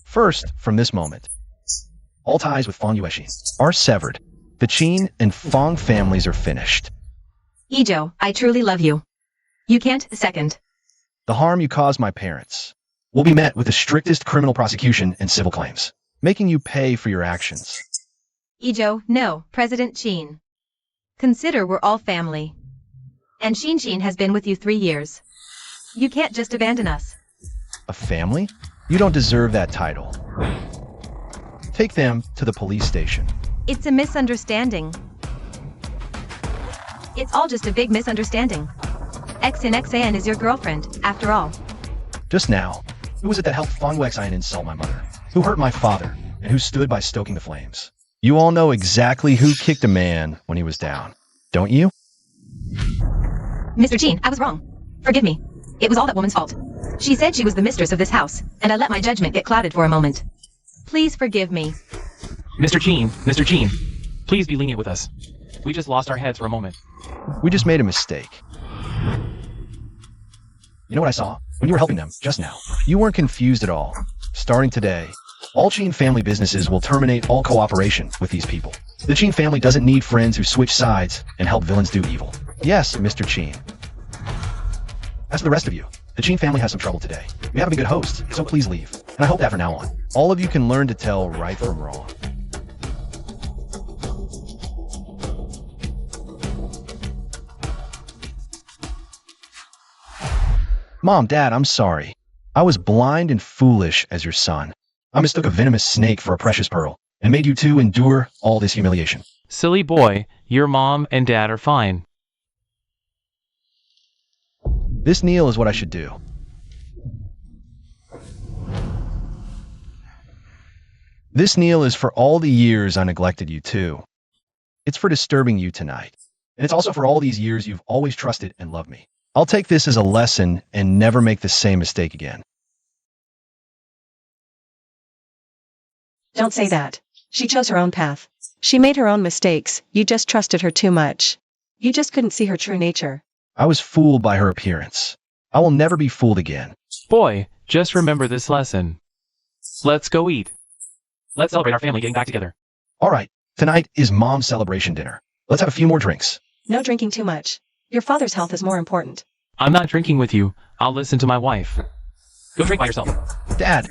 [SPEAKER 2] First, from this moment, all ties with Fong Yueshin are severed. The Chin and Fong families are finished.
[SPEAKER 3] Ijo, I truly love you. You can't second.
[SPEAKER 2] The harm you caused my parents will be met with the strictest criminal prosecution and civil claims, making you pay for your actions.
[SPEAKER 3] Ijo, no, President Chin. Consider we're all family. And Chin has been with you 3 years. You can't just abandon us.
[SPEAKER 2] A family? You don't deserve that title. Take them to the police station.
[SPEAKER 3] It's a misunderstanding. It's all just a big misunderstanding. XNXAN is your girlfriend, after all.
[SPEAKER 2] Just now, who was it that helped Fong Yueshin insult my mother? Who hurt my father? And who stood by stoking the flames? You all know exactly who kicked a man when he was down, don't you?
[SPEAKER 3] Mr. Chin, I was wrong. Forgive me. It was all that woman's fault. She said she was the mistress of this house, and I let my judgment get clouded for a moment. Please forgive me.
[SPEAKER 4] Mr. Chin, please be lenient with us. We just lost our heads for a moment.
[SPEAKER 2] We just made a mistake. You know what I saw? When you were helping them, just now. You weren't confused at all. Starting today, all Chin family businesses will terminate all cooperation with these people. The Chin family doesn't need friends who switch sides and help villains do evil. Yes, Mr. Chin. As for the rest of you, the Chin family has some trouble today. We haven't been good hosts, so please leave. And I hope that from now on, all of you can learn to tell right from wrong. Mom, Dad, I'm sorry. I was blind and foolish as your son. I mistook a venomous snake for a precious pearl, and made you two endure all this humiliation.
[SPEAKER 4] Silly boy, your mom and dad are fine.
[SPEAKER 2] This kneel is what I should do. This kneel is for all the years I neglected you too. It's for disturbing you tonight. And it's also for all these years you've always trusted and loved me. I'll take this as a lesson and never make the same mistake again.
[SPEAKER 1] Don't say that. She chose her own path. She made her own mistakes. You just trusted her too much. You just couldn't see her true nature.
[SPEAKER 2] I was fooled by her appearance. I will never be fooled again.
[SPEAKER 4] Boy, just remember this lesson. Let's go eat. Let's celebrate our family getting back together.
[SPEAKER 2] All right, tonight is Mom's celebration dinner. Let's have a few more drinks.
[SPEAKER 1] No drinking too much. Your father's health is more important.
[SPEAKER 4] I'm not drinking with you. I'll listen to my wife. Go drink by yourself.
[SPEAKER 2] Dad,